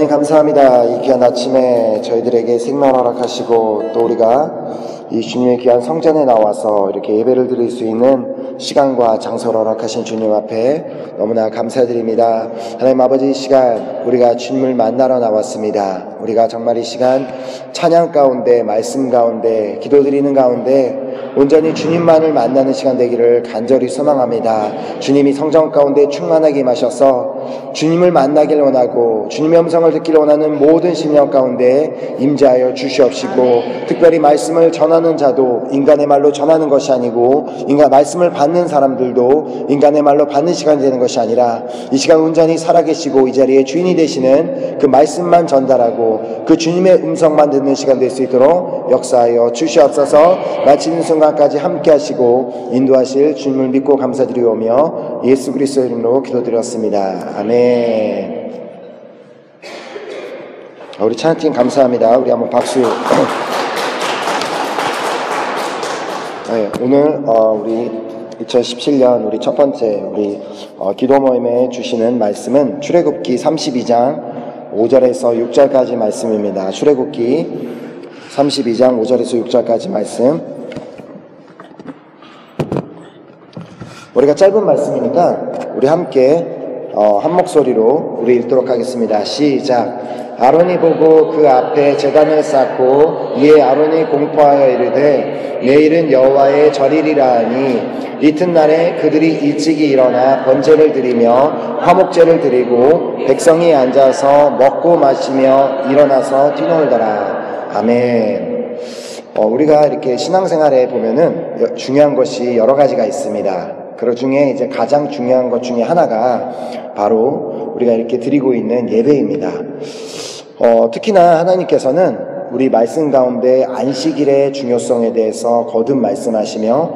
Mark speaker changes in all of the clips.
Speaker 1: 하나님 감사합니다. 이 귀한 아침에 저희들에게 생명을 허락하시고 또 우리가 이 주님의 귀한 성전에 나와서 이렇게 예배를 드릴 수 있는 시간과 장소를 허락하신 주님 앞에 너무나 감사드립니다. 하나님 아버지, 이 시간 우리가 주님을 만나러 나왔습니다. 우리가 정말 이 시간 찬양 가운데, 말씀 가운데, 기도드리는 가운데 온전히 주님만을 만나는 시간 되기를 간절히 소망합니다. 주님이 성전 가운데 충만하게 임하셔서 주님을 만나길 원하고 주님의 음성을 듣기를 원하는 모든 심령 가운데 임재하여 주시옵시고, 특별히 말씀을 전하는 자도 인간의 말로 전하는 것이 아니고 말씀을 받는 사람들도 인간의 말로 받는 시간이 되는 것이 아니라 이 시간 온전히 살아계시고 이 자리에 주인이 되시는 그 말씀만 전달하고 그 주님의 음성만 듣는 시간 될 수 있도록 역사하여 주시옵소서. 마치는 순간까지 함께 하시고 인도하실 주님을 믿고 감사드리오며 예수 그리스도의 이름으로 기도드렸습니다. 아멘. 우리 찬양팀 감사합니다. 우리 한번 박수. 네, 오늘 우리 2017년 우리 첫 번째 우리 기도 모임에 주시는 말씀은 출애굽기 32장 5절에서 6절까지 말씀입니다. 출애굽기 32장 5절에서 6절까지 말씀. 우리가 짧은 말씀이니까 우리 함께 한 목소리로 우리 읽도록 하겠습니다. 시작. 아론이 보고 그 앞에 제단을 쌓고 이에 아론이 공포하여 이르되 내일은 여호와의 절이리라 하니 이튿날에 그들이 일찍이 일어나 번제를 드리며 화목제를 드리고 백성이 앉아서 먹고 마시며 일어나서 뛰놀더라. 아멘. 우리가 이렇게 신앙생활에 보면은 중요한 것이 여러 가지가 있습니다. 그 중에 이제 가장 중요한 것 중에 하나가 바로 우리가 이렇게 드리고 있는 예배입니다. 특히나 하나님께서는 우리 말씀 가운데 안식일의 중요성에 대해서 거듭 말씀하시며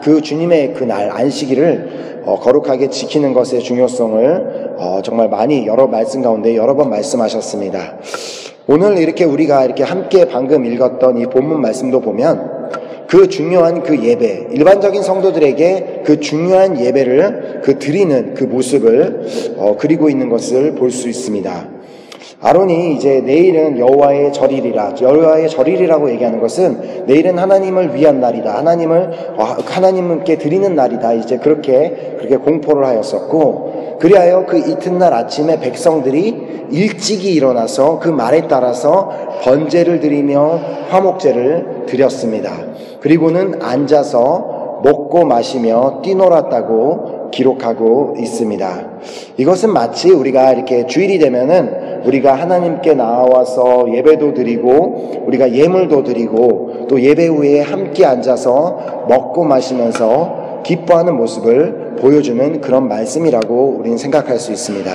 Speaker 1: 그 주님의 그날 안식일을 거룩하게 지키는 것의 중요성을 정말 많이 여러 말씀 가운데 여러 번 말씀하셨습니다. 오늘 이렇게 우리가 이렇게 함께 방금 읽었던 이 본문 말씀도 보면 그 중요한 그 예배, 일반적인 성도들에게 그 중요한 예배를 드리는 그 모습을 그리고 있는 것을 볼 수 있습니다. 아론이 이제 내일은 여호와의 절이리라. 여호와의 절이라고 얘기하는 것은 내일은 하나님을 위한 날이다. 하나님께 드리는 날이다. 이제 그렇게 공포를 하였었고, 그리하여 그 이튿날 아침에 백성들이 일찍이 일어나서 그 말에 따라서 번제를 드리며 화목제를 드렸습니다. 그리고는 앉아서 먹고 마시며 뛰놀았다고 기록하고 있습니다. 이것은 마치 우리가 이렇게 주일이 되면은 우리가 하나님께 나와서 예배도 드리고 우리가 예물도 드리고 또 예배 후에 함께 앉아서 먹고 마시면서 기뻐하는 모습을 보여주는 그런 말씀이라고 우리는 생각할 수 있습니다.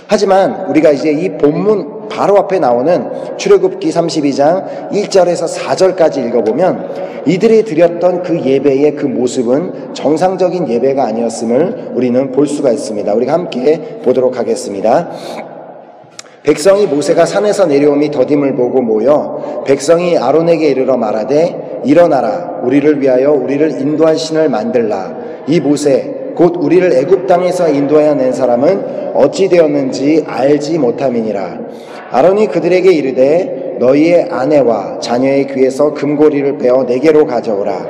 Speaker 1: 하지만 우리가 이제 이 본문 바로 앞에 나오는 출애굽기 32장 1절에서 4절까지 읽어보면 이들이 드렸던 그 예배의 그 모습은 정상적인 예배가 아니었음을 우리는 볼 수가 있습니다. 우리가 함께 보도록 하겠습니다. 백성이 모세가 산에서 내려옴이 더딤을 보고 모여 백성이 아론에게 이르러 말하되 일어나라, 우리를 위하여 우리를 인도할 신을 만들라. 이 모세 곧 우리를 애굽 땅에서 인도하여 낸 사람은 어찌 되었는지 알지 못함이니라. 아론이 그들에게 이르되 너희의 아내와 자녀의 귀에서 금고리를 빼어 내게로 가져오라.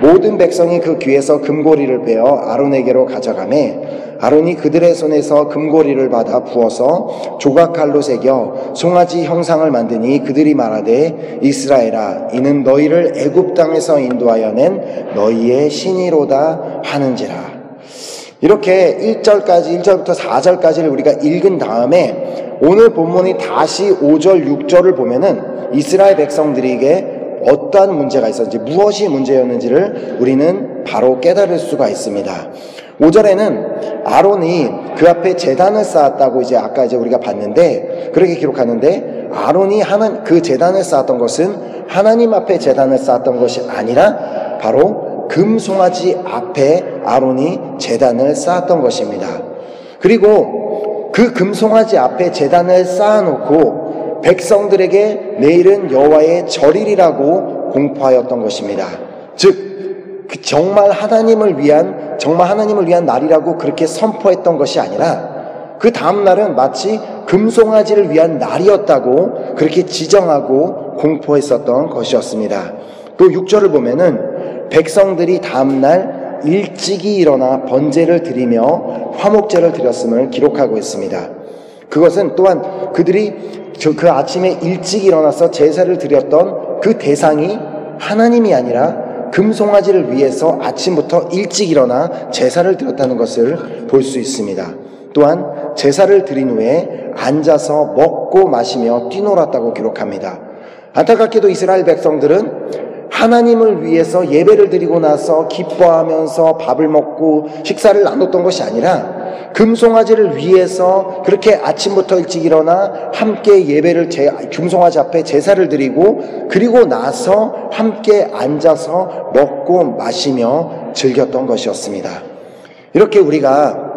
Speaker 1: 모든 백성이 그 귀에서 금고리를 빼어 아론에게로 가져가매 아론이 그들의 손에서 금고리를 받아 부어서 조각칼로 새겨 송아지 형상을 만드니 그들이 말하되 이스라엘아, 이는 너희를 애굽 땅에서 인도하여 낸 너희의 신이로다 하는지라. 이렇게 1절부터 4절까지를 우리가 읽은 다음에 오늘 본문이 다시 5절, 6절을 보면은 이스라엘 백성들에게 어떠한 문제가 있었는지, 무엇이 문제였는지를 우리는 바로 깨달을 수가 있습니다. 5절에는 아론이 그 앞에 제단을 쌓았다고 아까 우리가 봤는데, 그렇게 기록하는데, 아론이 그 제단을 쌓았던 것은 하나님 앞에 제단을 쌓았던 것이 아니라 바로 금송아지 앞에 아론이 제단을 쌓았던 것입니다. 그리고 그 금송아지 앞에 제단을 쌓아놓고 백성들에게 내일은 여호와의 절이라고 공포하였던 것입니다. 즉 정말 하나님을 위한 날이라고 그렇게 선포했던 것이 아니라 그 다음날은 마치 금송아지를 위한 날이었다고 그렇게 지정하고 공포했었던 것이었습니다. 또 6절을 보면은 백성들이 다음날 일찍이 일어나 번제를 드리며 화목제를 드렸음을 기록하고 있습니다. 그것은 또한 그들이 그 아침에 일찍 일어나서 제사를 드렸던 그 대상이 하나님이 아니라 금송아지를 위해서 아침부터 일찍 일어나 제사를 드렸다는 것을 볼 수 있습니다. 또한 제사를 드린 후에 앉아서 먹고 마시며 뛰놀았다고 기록합니다. 안타깝게도 이스라엘 백성들은 하나님을 위해서 예배를 드리고 나서 기뻐하면서 밥을 먹고 식사를 나눴던 것이 아니라 금송아지를 위해서 그렇게 아침부터 일찍 일어나 함께 예배를 금송아지 앞에 제사를 드리고 그리고 나서 함께 앉아서 먹고 마시며 즐겼던 것이었습니다. 이렇게 우리가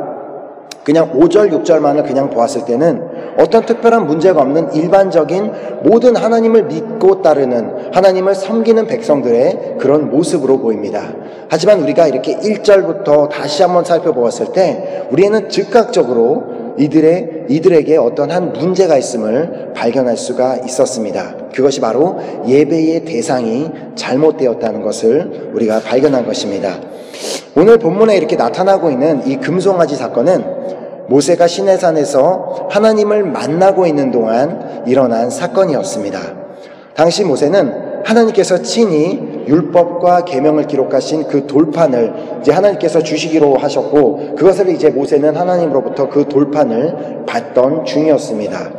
Speaker 1: 그냥 5절, 6절만을 그냥 보았을 때는 어떤 특별한 문제가 없는 일반적인 모든 하나님을 믿고 따르는 하나님을 섬기는 백성들의 그런 모습으로 보입니다. 하지만 우리가 이렇게 1절부터 다시 한번 살펴보았을 때 우리는 즉각적으로 이들에게 어떤 한 문제가 있음을 발견할 수가 있었습니다. 그것이 바로 예배의 대상이 잘못되었다는 것을 우리가 발견한 것입니다. 오늘 본문에 이렇게 나타나고 있는 이 금송아지 사건은 모세가 시내산에서 하나님을 만나고 있는 동안 일어난 사건이었습니다. 당시 모세는 하나님께서 친히 율법과 계명을 기록하신 그 돌판을 이제 하나님께서 주시기로 하셨고 그것을 이제 모세는 하나님으로부터 그 돌판을 받던 중이었습니다.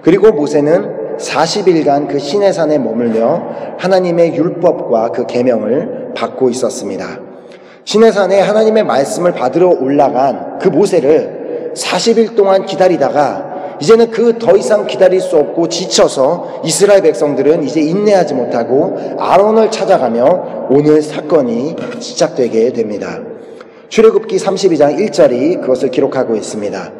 Speaker 1: 그리고 모세는 40일간 그 시내산에 머물며 하나님의 율법과 그 계명을 받고 있었습니다. 시내산에 하나님의 말씀을 받으러 올라간 그 모세를 40일 동안 기다리다가 이제는 그 더 이상 기다릴 수 없고 지쳐서 이스라엘 백성들은 이제 인내하지 못하고 아론을 찾아가며 오늘 사건이 시작되게 됩니다. 출애굽기 32장 1절이 그것을 기록하고 있습니다.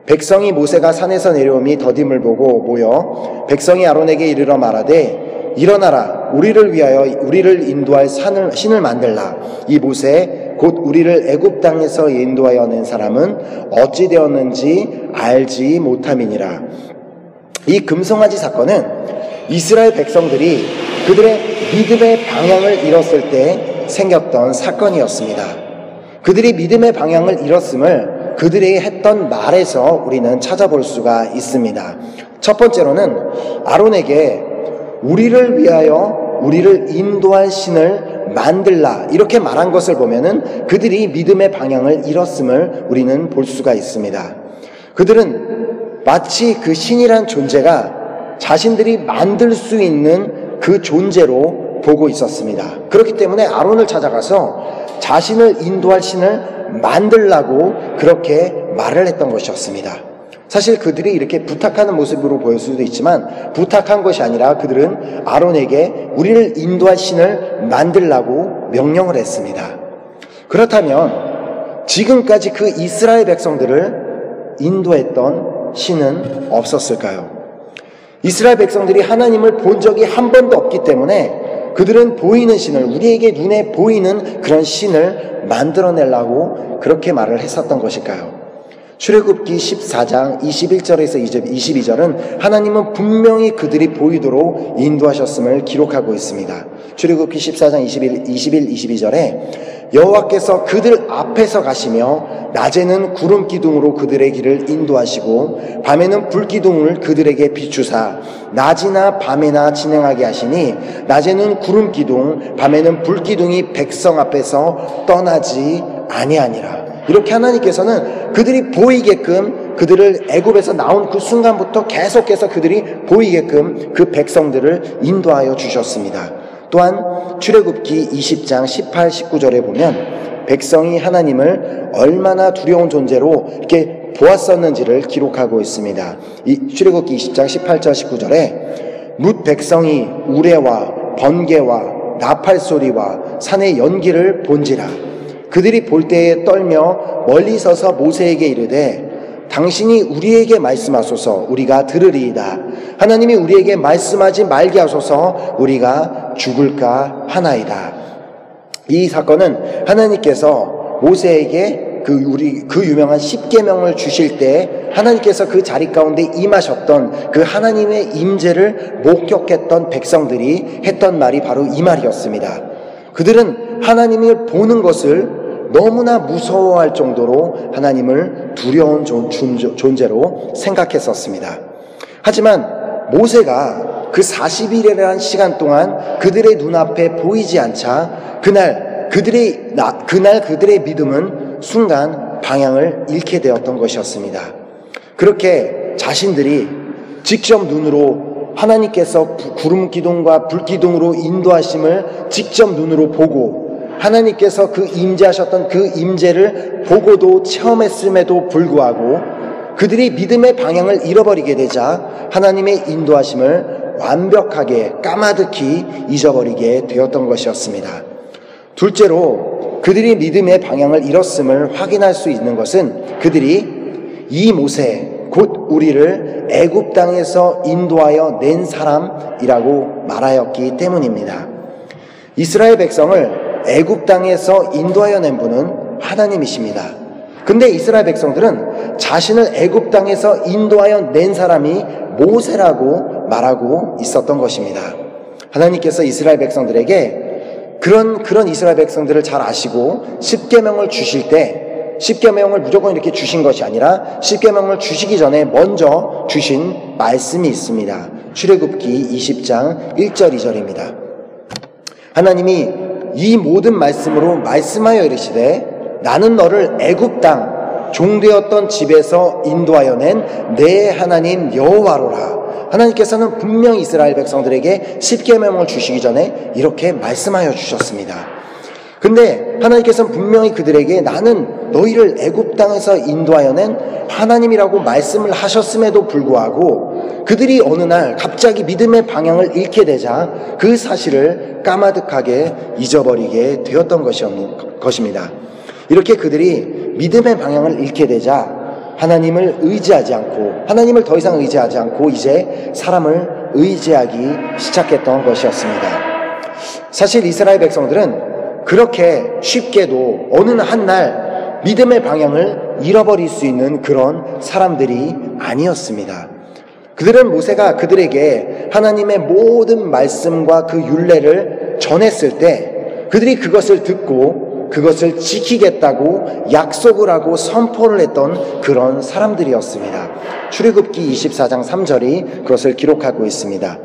Speaker 1: 백성이 모세가 산에서 내려오미 더딤을 보고 모여 백성이 아론에게 이르러 말하되 일어나라 우리를 위하여 우리를 인도할 신을 만들라. 이 모세 곧 우리를 애굽 땅에서 인도하여 낸 사람은 어찌 되었는지 알지 못함이니라. 이 금송아지 사건은 이스라엘 백성들이 그들의 믿음의 방향을 잃었을 때 생겼던 사건이었습니다. 그들이 믿음의 방향을 잃었음을 그들이 했던 말에서 우리는 찾아볼 수가 있습니다. 첫 번째로는 아론에게 우리를 위하여 우리를 인도할 신을 만들라 이렇게 말한 것을 보면은 그들이 믿음의 방향을 잃었음을 우리는 볼 수가 있습니다. 그들은 마치 그 신이란 존재가 자신들이 만들 수 있는 그 존재로 보고 있었습니다. 그렇기 때문에 아론을 찾아가서 자신을 인도할 신을 만들라고 그렇게 말을 했던 것이었습니다. 사실 그들이 이렇게 부탁하는 모습으로 보일 수도 있지만 부탁한 것이 아니라 그들은 아론에게 우리를 인도할 신을 만들라고 명령을 했습니다. 그렇다면 지금까지 그 이스라엘 백성들을 인도했던 신은 없었을까요? 이스라엘 백성들이 하나님을 본 적이 한 번도 없기 때문에 그들은 보이는 신을 우리에게 눈에 보이는 그런 신을 만들어내려고 그렇게 말을 했었던 것일까요? 출애굽기 14장 21절에서 22절은 하나님은 분명히 그들이 보이도록 인도하셨음을 기록하고 있습니다. 출애굽기 14장 21, 22절에 여호와께서 그들 앞에서 가시며 낮에는 구름 기둥으로 그들의 길을 인도하시고 밤에는 불 기둥을 그들에게 비추사 낮이나 밤에나 진행하게 하시니 낮에는 구름 기둥 밤에는 불 기둥이 백성 앞에서 떠나지 아니하니라. 이렇게 하나님께서는 그들이 보이게끔 그들을 애굽에서 나온 그 순간부터 계속해서 그들이 보이게끔 그 백성들을 인도하여 주셨습니다. 또한 출애굽기 20장 18, 19절에 보면 백성이 하나님을 얼마나 두려운 존재로 이렇게 보았었는지를 기록하고 있습니다. 이 출애굽기 20장 18절 19절에 뭇 백성이 우레와 번개와 나팔 소리와 산의 연기를 본지라 그들이 볼 때에 떨며 멀리 서서 모세에게 이르되 당신이 우리에게 말씀하소서 우리가 들으리이다. 하나님이 우리에게 말씀하지 말게 하소서 우리가 죽을까 하나이다. 이 사건은 하나님께서 모세에게 그 유명한 십계명을 주실 때 하나님께서 그 자리 가운데 임하셨던 그 하나님의 임재를 목격했던 백성들이 했던 말이 바로 이 말이었습니다. 그들은 하나님을 보는 것을 너무나 무서워할 정도로 하나님을 두려운 존재로 생각했었습니다. 하지만 모세가 그 40일이라는 시간 동안 그들의 눈앞에 보이지 않자 그날 그들의 믿음은 순간 방향을 잃게 되었던 것이었습니다. 그렇게 자신들이 직접 눈으로 하나님께서 구름 기둥과 불 기둥으로 인도하심을 직접 눈으로 보고 하나님께서 그 임재하셨던 그 임재를 보고도 체험했음에도 불구하고 그들이 믿음의 방향을 잃어버리게 되자 하나님의 인도하심을 완벽하게 까마득히 잊어버리게 되었던 것이었습니다. 둘째로 그들이 믿음의 방향을 잃었음을 확인할 수 있는 것은 그들이 이 모세 곧 우리를 애굽 땅에서 인도하여 낸 사람이라고 말하였기 때문입니다. 이스라엘 백성을 애굽 땅에서 인도하여 낸 분은 하나님이십니다. 근데 이스라엘 백성들은 자신을 애굽 땅에서 인도하여 낸 사람이 모세라고 말하고 있었던 것입니다. 하나님께서 이스라엘 백성들에게 그런 이스라엘 백성들을 잘 아시고 십계명을 주실 때 십계명을 무조건 이렇게 주신 것이 아니라 십계명을 주시기 전에 먼저 주신 말씀이 있습니다. 출애굽기 20장 1절 2절입니다. 하나님이 이 모든 말씀으로 말씀하여 이르시되 나는 너를 애굽 땅 종되었던 집에서 인도하여 낸 내 하나님 여호와로라. 하나님께서는 분명히 이스라엘 백성들에게 십계명을 주시기 전에 이렇게 말씀하여 주셨습니다. 근데 하나님께서는 분명히 그들에게 나는 너희를 애굽 땅에서 인도하여 낸 하나님이라고 말씀을 하셨음에도 불구하고 그들이 어느 날 갑자기 믿음의 방향을 잃게 되자 그 사실을 까마득하게 잊어버리게 되었던 것입니다. 이렇게 그들이 믿음의 방향을 잃게 되자 하나님을 의지하지 않고 하나님을 더 이상 의지하지 않고 이제 사람을 의지하기 시작했던 것이었습니다. 사실 이스라엘 백성들은 그렇게 쉽게도 어느 한날 믿음의 방향을 잃어버릴 수 있는 그런 사람들이 아니었습니다. 그들은 모세가 그들에게 하나님의 모든 말씀과 그 율례를 전했을 때 그들이 그것을 듣고 그것을 지키겠다고 약속을 하고 선포를 했던 그런 사람들이었습니다. 출애굽기 24장 3절이 그것을 기록하고 있습니다.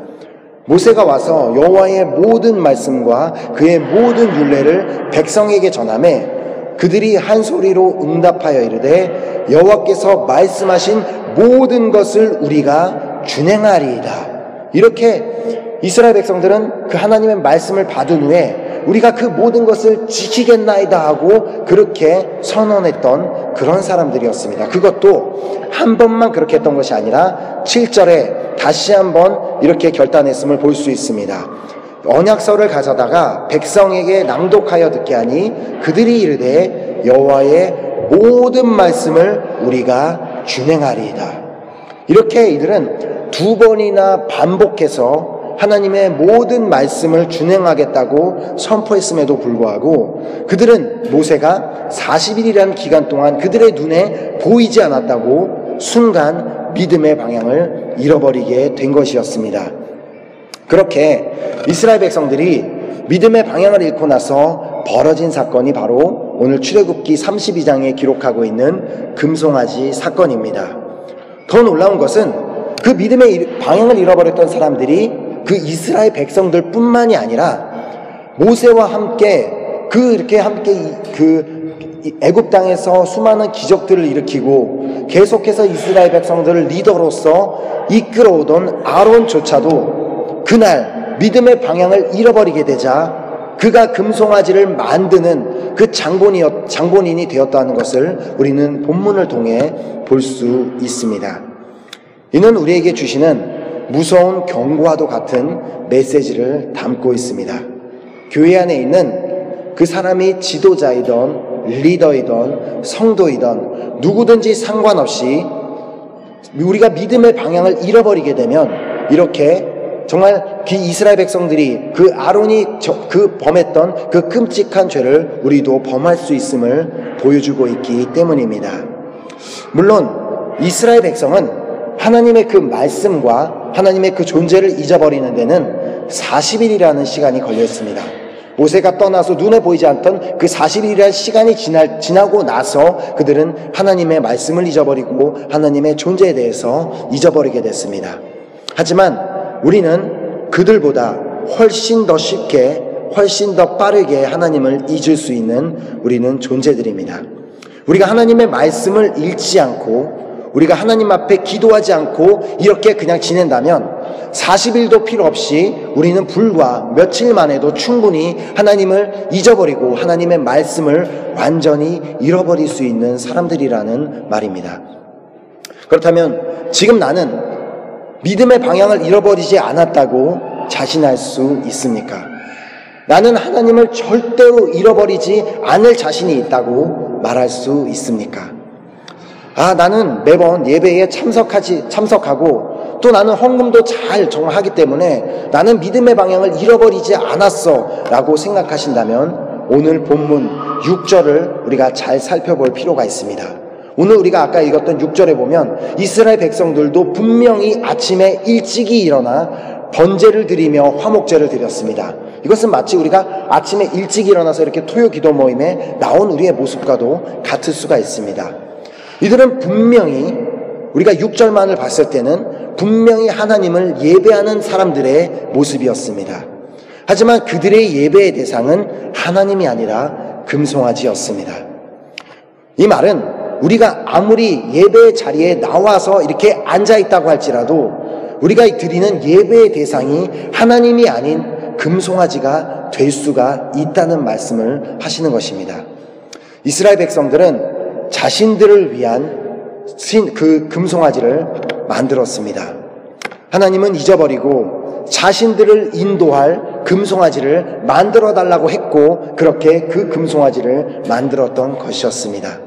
Speaker 1: 모세가 와서 여호와의 모든 말씀과 그의 모든 율례를 백성에게 전하매 그들이 한 소리로 응답하여 이르되 여호와께서 말씀하신 모든 것을 우리가 준행하리이다. 이렇게 이스라엘 백성들은 그 하나님의 말씀을 받은 후에 우리가 그 모든 것을 지키겠나이다 하고 그렇게 선언했던 그런 사람들이었습니다. 그것도 한 번만 그렇게 했던 것이 아니라 7절에 다시 한번 이렇게 결단했음을 볼 수 있습니다. 언약서를 가져다가 백성에게 낭독하여 듣게 하니 그들이 이르되 여호와의 모든 말씀을 우리가 준행하리이다. 이렇게 이들은 두 번이나 반복해서 하나님의 모든 말씀을 준행하겠다고 선포했음에도 불구하고 그들은 모세가 40일이라는 기간 동안 그들의 눈에 보이지 않았다고 순간 믿음의 방향을 잃어버리게 된 것이었습니다. 그렇게 이스라엘 백성들이 믿음의 방향을 잃고 나서 벌어진 사건이 바로 오늘 출애굽기 32장에 기록하고 있는 금송아지 사건입니다. 더 놀라운 것은 그 믿음의 방향을 잃어버렸던 사람들이 그 이스라엘 백성들 뿐만이 아니라 모세와 함께 애굽 땅에서 수많은 기적들을 일으키고 계속해서 이스라엘 백성들을 리더로서 이끌어오던 아론조차도 그날 믿음의 방향을 잃어버리게 되자 그가 금송아지를 만드는 그 장본인이 되었다는 것을 우리는 본문을 통해 볼 수 있습니다. 이는 우리에게 주시는 무서운 경고와도 같은 메시지를 담고 있습니다. 교회 안에 있는 그 사람이 지도자이던 리더이던 성도이던 누구든지 상관없이 우리가 믿음의 방향을 잃어버리게 되면 이렇게 정말 그 이스라엘 백성들이 그 아론이 범했던 그 끔찍한 죄를 우리도 범할 수 있음을 보여주고 있기 때문입니다. 물론 이스라엘 백성은 하나님의 그 말씀과 하나님의 그 존재를 잊어버리는 데는 40일이라는 시간이 걸렸습니다. 모세가 떠나서 눈에 보이지 않던 그 40일이라는 시간이 지나고 나서 그들은 하나님의 말씀을 잊어버리고 하나님의 존재에 대해서 잊어버리게 됐습니다. 하지만 우리는 그들보다 훨씬 더 쉽게, 훨씬 더 빠르게 하나님을 잊을 수 있는 우리는 존재들입니다. 우리가 하나님의 말씀을 읽지 않고 우리가 하나님 앞에 기도하지 않고 이렇게 그냥 지낸다면 40일도 필요 없이 우리는 불과 며칠 만에도 충분히 하나님을 잊어버리고 하나님의 말씀을 완전히 잃어버릴 수 있는 사람들이라는 말입니다. 그렇다면 지금 나는 믿음의 방향을 잃어버리지 않았다고 자신할 수 있습니까? 나는 하나님을 절대로 잃어버리지 않을 자신이 있다고 말할 수 있습니까? 나는 매번 예배에 참석하고 또 나는 헌금도 잘 정말 하기 때문에 나는 믿음의 방향을 잃어버리지 않았어 라고 생각하신다면 오늘 본문 6절을 우리가 잘 살펴볼 필요가 있습니다. 오늘 우리가 아까 읽었던 6절에 보면 이스라엘 백성들도 분명히 아침에 일찍이 일어나 번제를 드리며 화목제를 드렸습니다. 이것은 마치 우리가 아침에 일찍 일어나서 이렇게 토요 기도 모임에 나온 우리의 모습과도 같을 수가 있습니다. 이들은 분명히 우리가 6절만을 봤을 때는 분명히 하나님을 예배하는 사람들의 모습이었습니다. 하지만 그들의 예배의 대상은 하나님이 아니라 금송아지였습니다. 이 말은 우리가 아무리 예배의 자리에 나와서 이렇게 앉아있다고 할지라도 우리가 드리는 예배의 대상이 하나님이 아닌 금송아지가 될 수가 있다는 말씀을 하시는 것입니다. 이스라엘 백성들은 자신들을 위한 그 금송아지를 만들었습니다. 하나님은 잊어버리고 자신들을 인도할 금송아지를 만들어 달라고 했고 그렇게 그 금송아지를 만들었던 것이었습니다.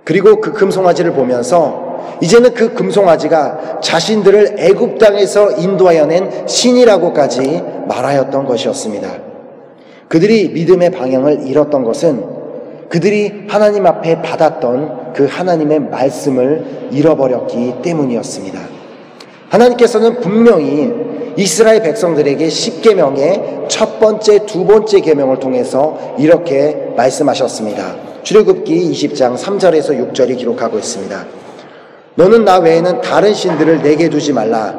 Speaker 1: 그리고 그 금송아지를 보면서 이제는 그 금송아지가 자신들을 애굽 땅에서 인도하여 낸 신이라고까지 말하였던 것이었습니다. 그들이 믿음의 방향을 잃었던 것은 그들이 하나님 앞에 받았던 그 하나님의 말씀을 잃어버렸기 때문이었습니다. 하나님께서는 분명히 이스라엘 백성들에게 10계명의 첫 번째, 두 번째 계명을 통해서 이렇게 말씀하셨습니다. 출애굽기 20장 3절에서 6절이 기록하고 있습니다. 너는 나 외에는 다른 신들을 내게 두지 말라.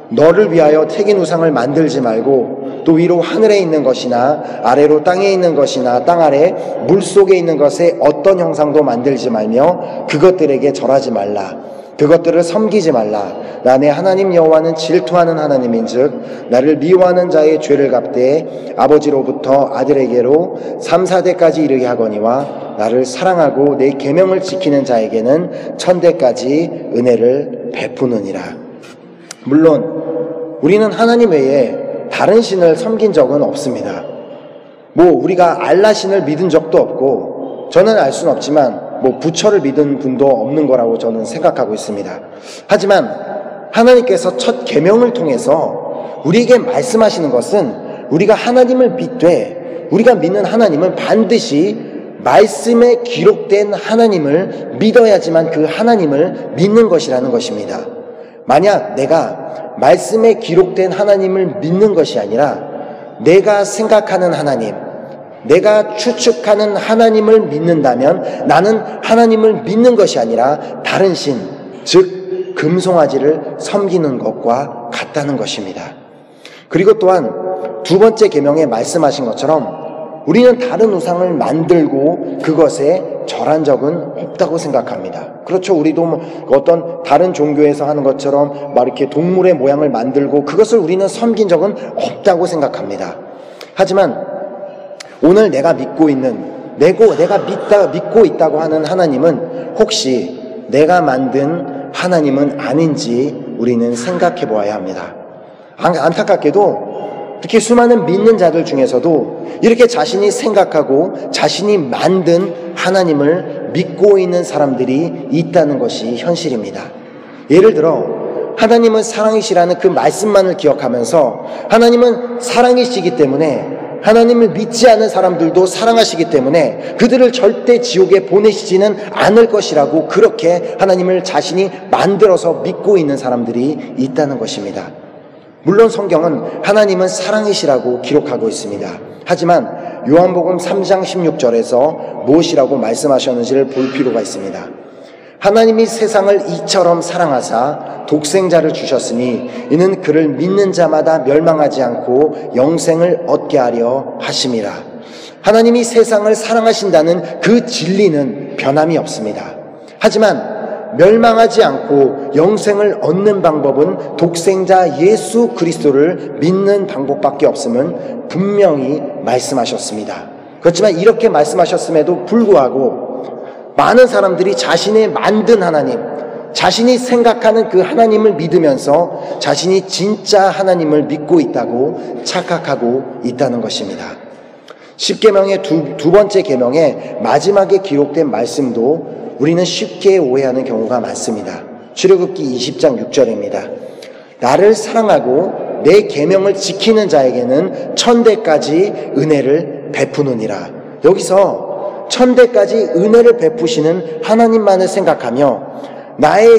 Speaker 1: 너를 위하여 태긴 우상을 만들지 말고 또 위로 하늘에 있는 것이나 아래로 땅에 있는 것이나 땅 아래 물속에 있는 것에 어떤 형상도 만들지 말며 그것들에게 절하지 말라. 그것들을 섬기지 말라. 나 내 하나님 여호와는 질투하는 하나님인즉 나를 미워하는 자의 죄를 갚되 아버지로부터 아들에게로 3, 4대까지 이르게 하거니와 나를 사랑하고 내 계명을 지키는 자에게는 천대까지 은혜를 베푸느니라. 물론 우리는 하나님 외에 다른 신을 섬긴 적은 없습니다. 우리가 알라신을 믿은 적도 없고 저는 알 수는 없지만 부처를 믿은 분도 없는 거라고 저는 생각하고 있습니다. 하지만 하나님께서 첫 계명을 통해서 우리에게 말씀하시는 것은 우리가 하나님을 믿되 우리가 믿는 하나님은 반드시 말씀에 기록된 하나님을 믿어야지만 그 하나님을 믿는 것이라는 것입니다. 만약 내가 말씀에 기록된 하나님을 믿는 것이 아니라 내가 생각하는 하나님, 내가 추측하는 하나님을 믿는다면 나는 하나님을 믿는 것이 아니라 다른 신, 즉 금송아지를 섬기는 것과 같다는 것입니다. 그리고 또한 두 번째 계명에 말씀하신 것처럼 우리는 다른 우상을 만들고 그것에 절한 적은 없다고 생각합니다. 그렇죠. 우리도 어떤 다른 종교에서 하는 것처럼 이렇게 동물의 모양을 만들고 그것을 우리는 섬긴 적은 없다고 생각합니다. 하지만 오늘 내가 믿고 있다고 하는 하나님은 혹시 내가 만든 하나님은 아닌지 우리는 생각해 보아야 합니다. 안타깝게도 이렇게 수많은 믿는 자들 중에서도 이렇게 자신이 생각하고 자신이 만든 하나님을 믿고 있는 사람들이 있다는 것이 현실입니다. 예를 들어 하나님은 사랑이시라는 그 말씀만을 기억하면서 하나님은 사랑이시기 때문에 하나님을 믿지 않은 사람들도 사랑하시기 때문에 그들을 절대 지옥에 보내시지는 않을 것이라고 그렇게 하나님을 자신이 만들어서 믿고 있는 사람들이 있다는 것입니다. 물론 성경은 하나님은 사랑이시라고 기록하고 있습니다. 하지만 요한복음 3장 16절에서 무엇이라고 말씀하셨는지를 볼 필요가 있습니다. 하나님이 세상을 이처럼 사랑하사 독생자를 주셨으니 이는 그를 믿는 자마다 멸망하지 않고 영생을 얻게 하려 하심이라. 하나님이 세상을 사랑하신다는 그 진리는 변함이 없습니다. 하지만 멸망하지 않고 영생을 얻는 방법은 독생자 예수 그리스도를 믿는 방법밖에 없음을 분명히 말씀하셨습니다. 그렇지만 이렇게 말씀하셨음에도 불구하고 많은 사람들이 자신의 만든 하나님, 자신이 생각하는 그 하나님을 믿으면서 자신이 진짜 하나님을 믿고 있다고 착각하고 있다는 것입니다. 십계명의 두 번째 계명의 마지막에 기록된 말씀도 우리는 쉽게 오해하는 경우가 많습니다. 출애굽기 20장 6절입니다. 나를 사랑하고 내 계명을 지키는 자에게는 천대까지 은혜를 베푸느니라. 여기서 천대까지 은혜를 베푸시는 하나님만을 생각하며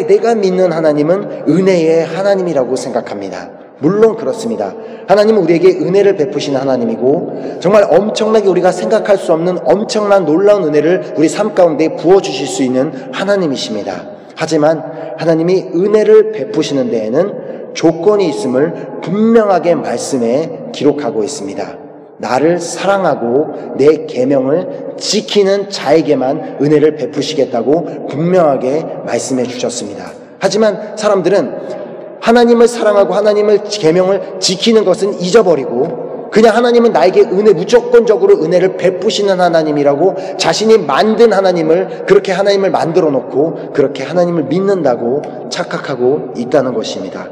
Speaker 1: 내가 믿는 하나님은 은혜의 하나님이라고 생각합니다. 물론 그렇습니다. 하나님은 우리에게 은혜를 베푸시는 하나님이고 정말 엄청나게 우리가 생각할 수 없는 엄청난 놀라운 은혜를 우리 삶 가운데 부어주실 수 있는 하나님이십니다. 하지만 하나님이 은혜를 베푸시는 데에는 조건이 있음을 분명하게 말씀에 기록하고 있습니다. 나를 사랑하고 내 계명을 지키는 자에게만 은혜를 베푸시겠다고 분명하게 말씀해 주셨습니다. 하지만 사람들은 하나님을 사랑하고 하나님의 계명을 지키는 것은 잊어버리고 그냥 하나님은 나에게 무조건적으로 은혜를 베푸시는 하나님이라고 자신이 만든 하나님을 그렇게 하나님을 만들어 놓고 그렇게 하나님을 믿는다고 착각하고 있다는 것입니다.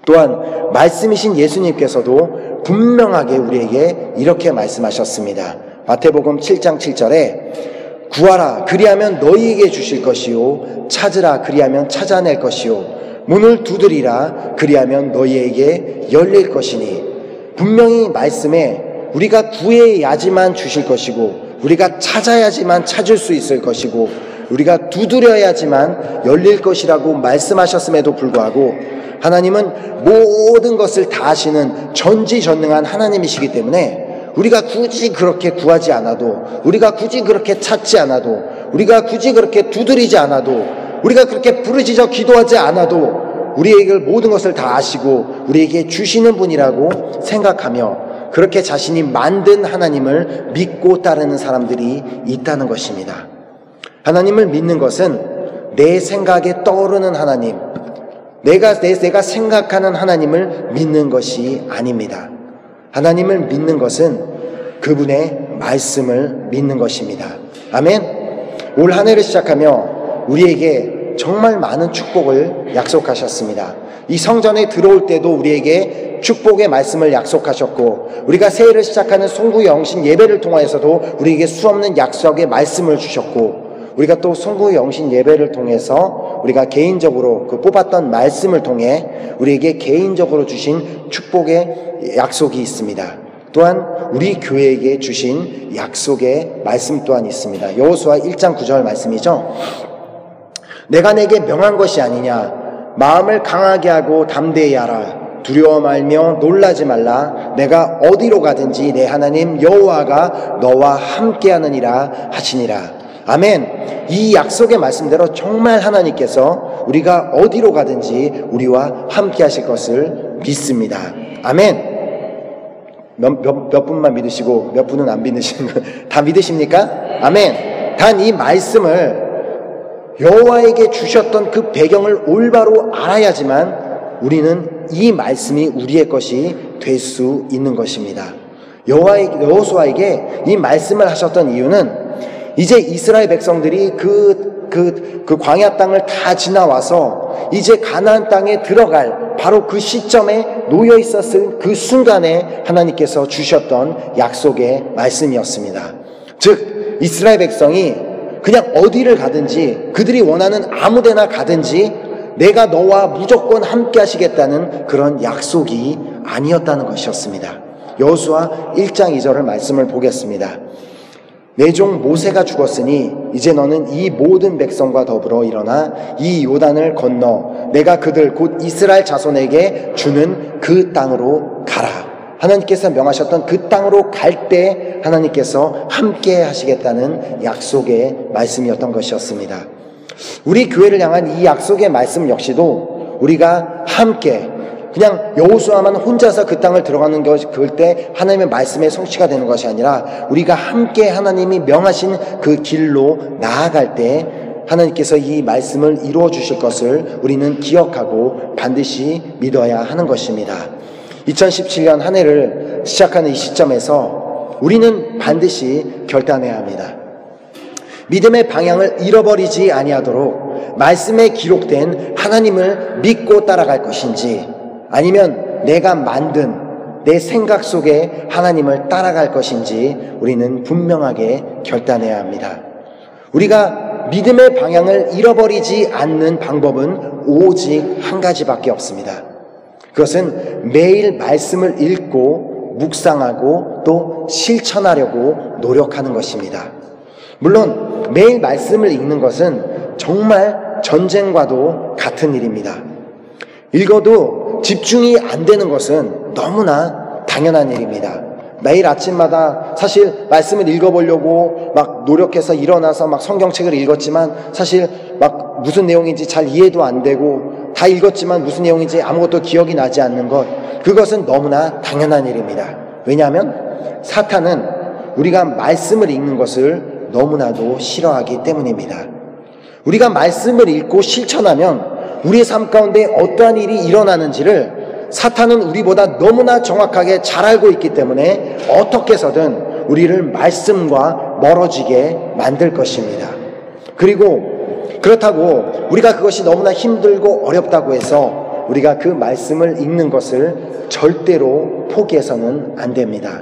Speaker 1: 또한 말씀이신 예수님께서도 분명하게 우리에게 이렇게 말씀하셨습니다. 마태복음 7장 7절에 구하라 그리하면 너희에게 주실 것이요 찾으라 그리하면 찾아낼 것이요 문을 두드리라 그리하면 너희에게 열릴 것이니. 분명히 말씀에 우리가 구해야지만 주실 것이고 우리가 찾아야지만 찾을 수 있을 것이고 우리가 두드려야지만 열릴 것이라고 말씀하셨음에도 불구하고 하나님은 모든 것을 다 아시는 전지전능한 하나님이시기 때문에 우리가 굳이 그렇게 구하지 않아도 우리가 굳이 그렇게 찾지 않아도 우리가 굳이 그렇게 두드리지 않아도 우리가 그렇게 부르짖어 기도하지 않아도 우리에게 모든 것을 다 아시고 우리에게 주시는 분이라고 생각하며 그렇게 자신이 만든 하나님을 믿고 따르는 사람들이 있다는 것입니다. 하나님을 믿는 것은 내 생각에 떠오르는 하나님, 내가 생각하는 하나님을 믿는 것이 아닙니다. 하나님을 믿는 것은 그분의 말씀을 믿는 것입니다. 아멘. 올 한 해를 시작하며 우리에게 정말 많은 축복을 약속하셨습니다. 이 성전에 들어올 때도 우리에게 축복의 말씀을 약속하셨고 우리가 새해를 시작하는 송구영신 예배를 통해서도 우리에게 수없는 약속의 말씀을 주셨고 우리가 또 송구영신 예배를 통해서 우리가 개인적으로 그 뽑았던 말씀을 통해 우리에게 개인적으로 주신 축복의 약속이 있습니다. 또한 우리 교회에게 주신 약속의 말씀 또한 있습니다. 여호수아 1장 9절 말씀이죠. 내가 내게 명한 것이 아니냐 마음을 강하게 하고 담대히 하라 두려워 말며 놀라지 말라 내가 어디로 가든지 내 하나님 여호와가 너와 함께하느니라 하시니라. 아멘. 이 약속의 말씀대로 정말 하나님께서 우리가 어디로 가든지 우리와 함께 하실 것을 믿습니다. 아멘. 몇 분만 믿으시고 몇 분은 안 믿으시는 거 다 믿으십니까? 아멘. 단 이 말씀을 여호와에게 주셨던 그 배경을 올바로 알아야지만 우리는 이 말씀이 우리의 것이 될 수 있는 것입니다. 여호수아에게 이 말씀을 하셨던 이유는 이제 이스라엘 백성들이 그 광야 땅을 다 지나와서 이제 가나안 땅에 들어갈 바로 그 시점에 놓여 있었을 그 순간에 하나님께서 주셨던 약속의 말씀이었습니다. 즉 이스라엘 백성이 그냥 어디를 가든지 그들이 원하는 아무 데나 가든지 내가 너와 무조건 함께 하시겠다는 그런 약속이 아니었다는 것이었습니다. 여호수아 1장 2절을 말씀을 보겠습니다. 내 종 모세가 죽었으니 이제 너는 이 모든 백성과 더불어 일어나 이 요단을 건너 내가 그들 곧 이스라엘 자손에게 주는 그 땅으로 가라. 하나님께서 명하셨던 그 땅으로 갈 때 하나님께서 함께 하시겠다는 약속의 말씀이었던 것이었습니다. 우리 교회를 향한 이 약속의 말씀 역시도 우리가 함께 그냥 여호수아만 혼자서 그 땅을 들어가는 것, 그럴 때 하나님의 말씀의 성취가 되는 것이 아니라 우리가 함께 하나님이 명하신 그 길로 나아갈 때 하나님께서 이 말씀을 이루어 주실 것을 우리는 기억하고 반드시 믿어야 하는 것입니다. 2017년 한 해를 시작하는 이 시점에서 우리는 반드시 결단해야 합니다. 믿음의 방향을 잃어버리지 아니하도록 말씀에 기록된 하나님을 믿고 따라갈 것인지 아니면 내가 만든 내 생각 속에 하나님을 따라갈 것인지 우리는 분명하게 결단해야 합니다. 우리가 믿음의 방향을 잃어버리지 않는 방법은 오직 한 가지밖에 없습니다. 그것은 매일 말씀을 읽고 묵상하고 또 실천하려고 노력하는 것입니다. 물론 매일 말씀을 읽는 것은 정말 전쟁과도 같은 일입니다. 읽어도 집중이 안 되는 것은 너무나 당연한 일입니다. 매일 아침마다 사실 말씀을 읽어보려고 막 노력해서 일어나서 막 성경책을 읽었지만 사실 막 무슨 내용인지 잘 이해도 안 되고 다 읽었지만 무슨 내용인지 아무것도 기억이 나지 않는 것, 그것은 너무나 당연한 일입니다. 왜냐하면 사탄은 우리가 말씀을 읽는 것을 너무나도 싫어하기 때문입니다. 우리가 말씀을 읽고 실천하면 우리의 삶 가운데 어떠한 일이 일어나는지를 사탄은 우리보다 너무나 정확하게 잘 알고 있기 때문에 어떻게 해서든 우리를 말씀과 멀어지게 만들 것입니다. 그리고 그렇다고 우리가 그것이 너무나 힘들고 어렵다고 해서 우리가 그 말씀을 읽는 것을 절대로 포기해서는 안 됩니다.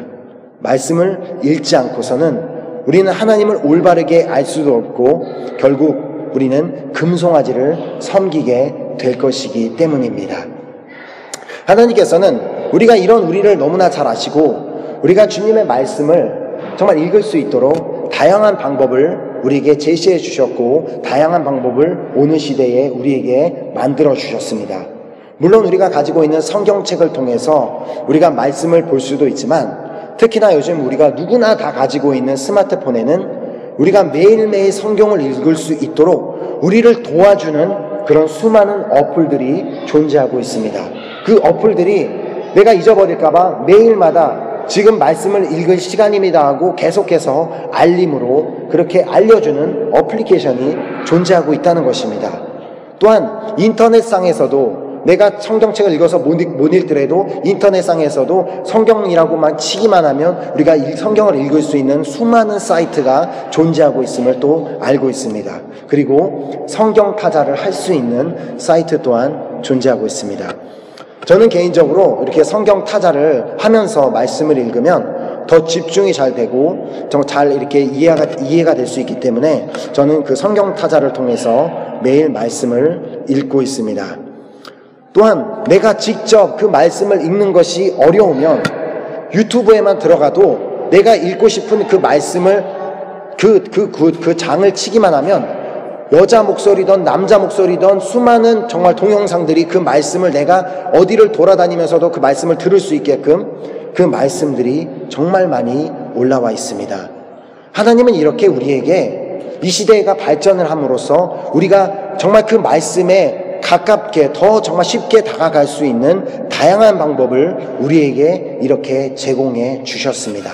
Speaker 1: 말씀을 읽지 않고서는 우리는 하나님을 올바르게 알 수도 없고 결국 우리는 금송아지를 섬기게 될 것이기 때문입니다. 하나님께서는 우리가 이런 우리를 너무나 잘 아시고 우리가 주님의 말씀을 정말 읽을 수 있도록 다양한 방법을 우리에게 제시해 주셨고 다양한 방법을 오늘 시대에 우리에게 만들어 주셨습니다. 물론 우리가 가지고 있는 성경책을 통해서 우리가 말씀을 볼 수도 있지만 특히나 요즘 우리가 누구나 다 가지고 있는 스마트폰에는 우리가 매일매일 성경을 읽을 수 있도록 우리를 도와주는 그런 수많은 어플들이 존재하고 있습니다. 그 어플들이 내가 잊어버릴까봐 매일마다 지금 말씀을 읽을 시간입니다 하고 계속해서 알림으로 그렇게 알려주는 어플리케이션이 존재하고 있다는 것입니다. 또한 인터넷상에서도 내가 성경책을 읽어서 못 읽더라도 인터넷상에서도 성경이라고만 치기만 하면 우리가 성경을 읽을 수 있는 수많은 사이트가 존재하고 있음을 또 알고 있습니다. 그리고 성경 타자를 할 수 있는 사이트 또한 존재하고 있습니다. 저는 개인적으로 이렇게 성경 타자를 하면서 말씀을 읽으면 더 집중이 잘 되고 잘 이렇게 이해가 될 수 있기 때문에 저는 그 성경 타자를 통해서 매일 말씀을 읽고 있습니다. 또한 내가 직접 그 말씀을 읽는 것이 어려우면 유튜브에만 들어가도 내가 읽고 싶은 그 말씀을 그 장을 치기만 하면 여자 목소리든 남자 목소리든 수많은 정말 동영상들이 그 말씀을 내가 어디를 돌아다니면서도 그 말씀을 들을 수 있게끔 그 말씀들이 정말 많이 올라와 있습니다. 하나님은 이렇게 우리에게 이 시대가 발전을 함으로써 우리가 정말 그 말씀에 가깝게 더 정말 쉽게 다가갈 수 있는 다양한 방법을 우리에게 이렇게 제공해 주셨습니다.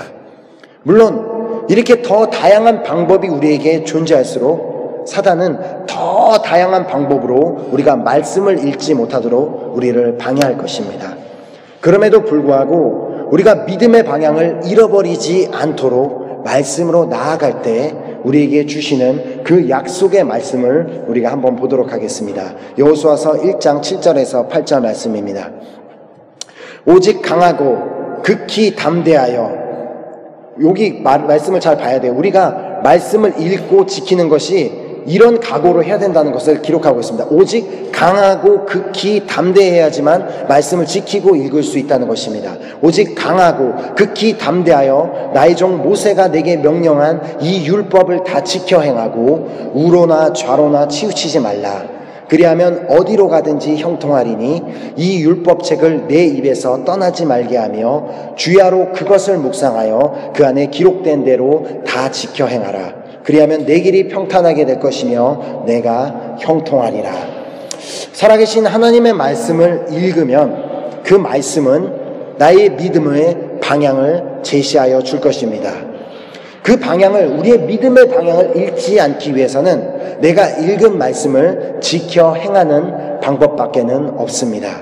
Speaker 1: 물론 이렇게 더 다양한 방법이 우리에게 존재할수록 사단은 더 다양한 방법으로 우리가 말씀을 읽지 못하도록 우리를 방해할 것입니다. 그럼에도 불구하고 우리가 믿음의 방향을 잃어버리지 않도록 말씀으로 나아갈 때 우리에게 주시는 그 약속의 말씀을 우리가 한번 보도록 하겠습니다. 여호수아서 1장 7절에서 8절 말씀입니다. 오직 강하고 극히 담대하여, 여기 말씀을 잘 봐야 돼요. 우리가 말씀을 읽고 지키는 것이 이런 각오로 해야 된다는 것을 기록하고 있습니다. 오직 강하고 극히 담대해야지만 말씀을 지키고 읽을 수 있다는 것입니다. 오직 강하고 극히 담대하여 나의 종 모세가 내게 명령한 이 율법을 다 지켜 행하고 우로나 좌로나 치우치지 말라. 그리하면 어디로 가든지 형통하리니 이 율법책을 내 입에서 떠나지 말게 하며 주야로 그것을 묵상하여 그 안에 기록된 대로 다 지켜 행하라. 그리하면 내 길이 평탄하게 될 것이며 내가 형통하리라. 살아계신 하나님의 말씀을 읽으면 그 말씀은 나의 믿음의 방향을 제시하여 줄 것입니다. 그 방향을, 우리의 믿음의 방향을 잃지 않기 위해서는 내가 읽은 말씀을 지켜 행하는 방법밖에는 없습니다.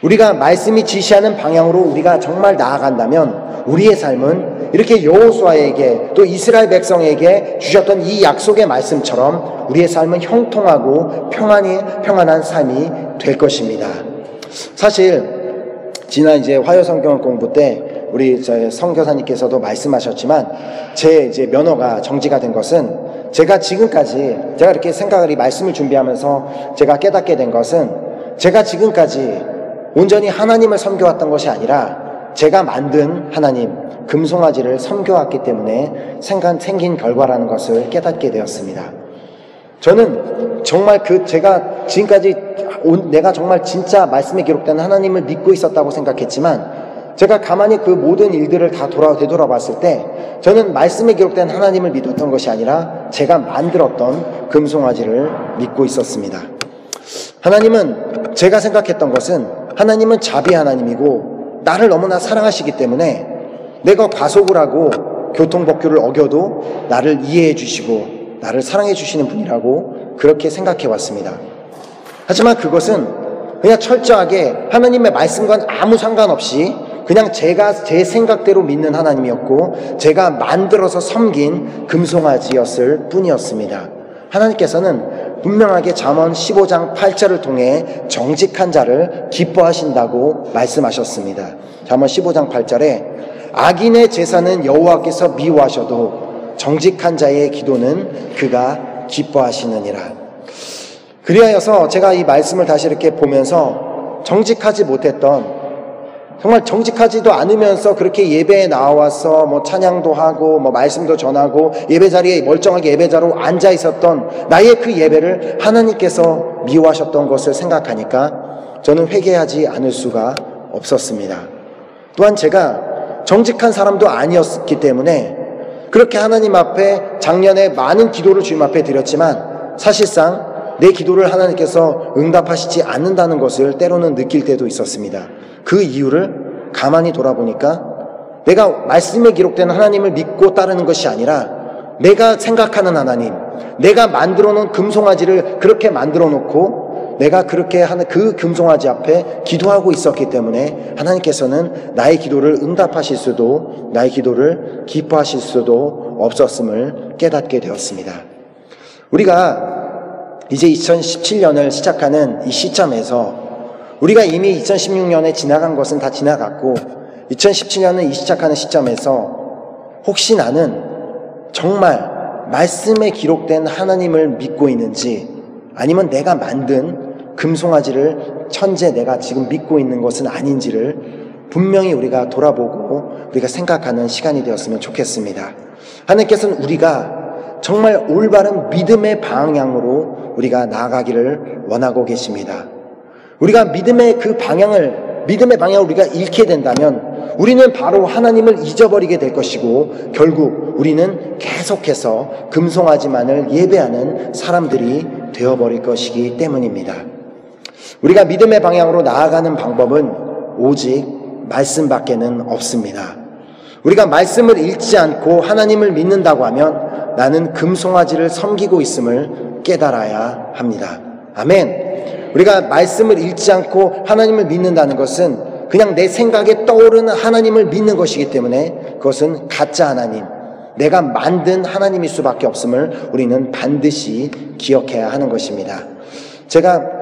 Speaker 1: 우리가 말씀이 지시하는 방향으로 우리가 정말 나아간다면 우리의 삶은 이렇게 여호수아에게 또 이스라엘 백성에게 주셨던 이 약속의 말씀처럼 우리의 삶은 형통하고 평안한 삶이 될 것입니다. 사실 지난 이제 화요성경 공부 때 우리 선교사님께서도 말씀하셨지만 제 이제 면허가 정지가 된 것은 제가 이렇게 생각을 이 말씀을 준비하면서 제가 깨닫게 된 것은 제가 지금까지 온전히 하나님을 섬겨왔던 것이 아니라 제가 만든 하나님 금송아지를 섬겨왔기 때문에 생긴 결과라는 것을 깨닫게 되었습니다. 저는 정말 제가 지금까지 내가 정말 진짜 말씀에 기록된 하나님을 믿고 있었다고 생각했지만 제가 가만히 그 모든 일들을 다 되돌아봤을 때 저는 말씀에 기록된 하나님을 믿었던 것이 아니라 제가 만들었던 금송아지를 믿고 있었습니다. 하나님은 제가 생각했던 것은 하나님은 자비 하나님이고 나를 너무나 사랑하시기 때문에 내가 과속을 하고 교통법규를 어겨도 나를 이해해 주시고 나를 사랑해 주시는 분이라고 그렇게 생각해 왔습니다. 하지만 그것은 그냥 철저하게 하나님의 말씀과는 아무 상관없이 그냥 제가 제 생각대로 믿는 하나님이었고 제가 만들어서 섬긴 금송아지였을 뿐이었습니다. 하나님께서는 분명하게 잠언 15장 8절을 통해 정직한 자를 기뻐하신다고 말씀하셨습니다. 잠언 15장 8절에 악인의 제사는 여호와께서 미워하셔도 정직한 자의 기도는 그가 기뻐하시느니라. 그리하여서 제가 이 말씀을 다시 이렇게 보면서 정직하지 못했던, 정말 정직하지도 않으면서 그렇게 예배에 나와서 뭐 찬양도 하고 뭐 말씀도 전하고 예배 자리에 멀쩡하게 예배자로 앉아 있었던 나의 그 예배를 하나님께서 미워하셨던 것을 생각하니까 저는 회개하지 않을 수가 없었습니다. 또한 제가 정직한 사람도 아니었기 때문에 그렇게 하나님 앞에 작년에 많은 기도를 주님 앞에 드렸지만 사실상 내 기도를 하나님께서 응답하시지 않는다는 것을 때로는 느낄 때도 있었습니다. 그 이유를 가만히 돌아보니까 내가 말씀에 기록된 하나님을 믿고 따르는 것이 아니라 내가 생각하는 하나님, 내가 만들어 놓은 금송아지를 그렇게 만들어 놓고 내가 그렇게 하는 그 금송아지 앞에 기도하고 있었기 때문에 하나님께서는 나의 기도를 응답하실 수도 나의 기도를 기뻐하실 수도 없었음을 깨닫게 되었습니다. 우리가 이제 2017년을 시작하는 이 시점에서 우리가 이미 2016년에 지나간 것은 다 지나갔고 2017년을 시작하는 시점에서 혹시 나는 정말 말씀에 기록된 하나님을 믿고 있는지 아니면 내가 만든 금송아지를 천재 내가 지금 믿고 있는 것은 아닌지를 분명히 우리가 돌아보고 우리가 생각하는 시간이 되었으면 좋겠습니다. 하나님께서는 우리가 정말 올바른 믿음의 방향으로 우리가 나아가기를 원하고 계십니다. 우리가 믿음의 방향을 우리가 잃게 된다면 우리는 바로 하나님을 잊어버리게 될 것이고 결국 우리는 계속해서 금송아지만을 예배하는 사람들이 되어버릴 것이기 때문입니다. 우리가 믿음의 방향으로 나아가는 방법은 오직 말씀밖에는 없습니다. 우리가 말씀을 읽지 않고 하나님을 믿는다고 하면 나는 금송아지를 섬기고 있음을 깨달아야 합니다. 아멘. 우리가 말씀을 읽지 않고 하나님을 믿는다는 것은 그냥 내 생각에 떠오르는 하나님을 믿는 것이기 때문에 그것은 가짜 하나님, 내가 만든 하나님일 수밖에 없음을 우리는 반드시 기억해야 하는 것입니다. 제가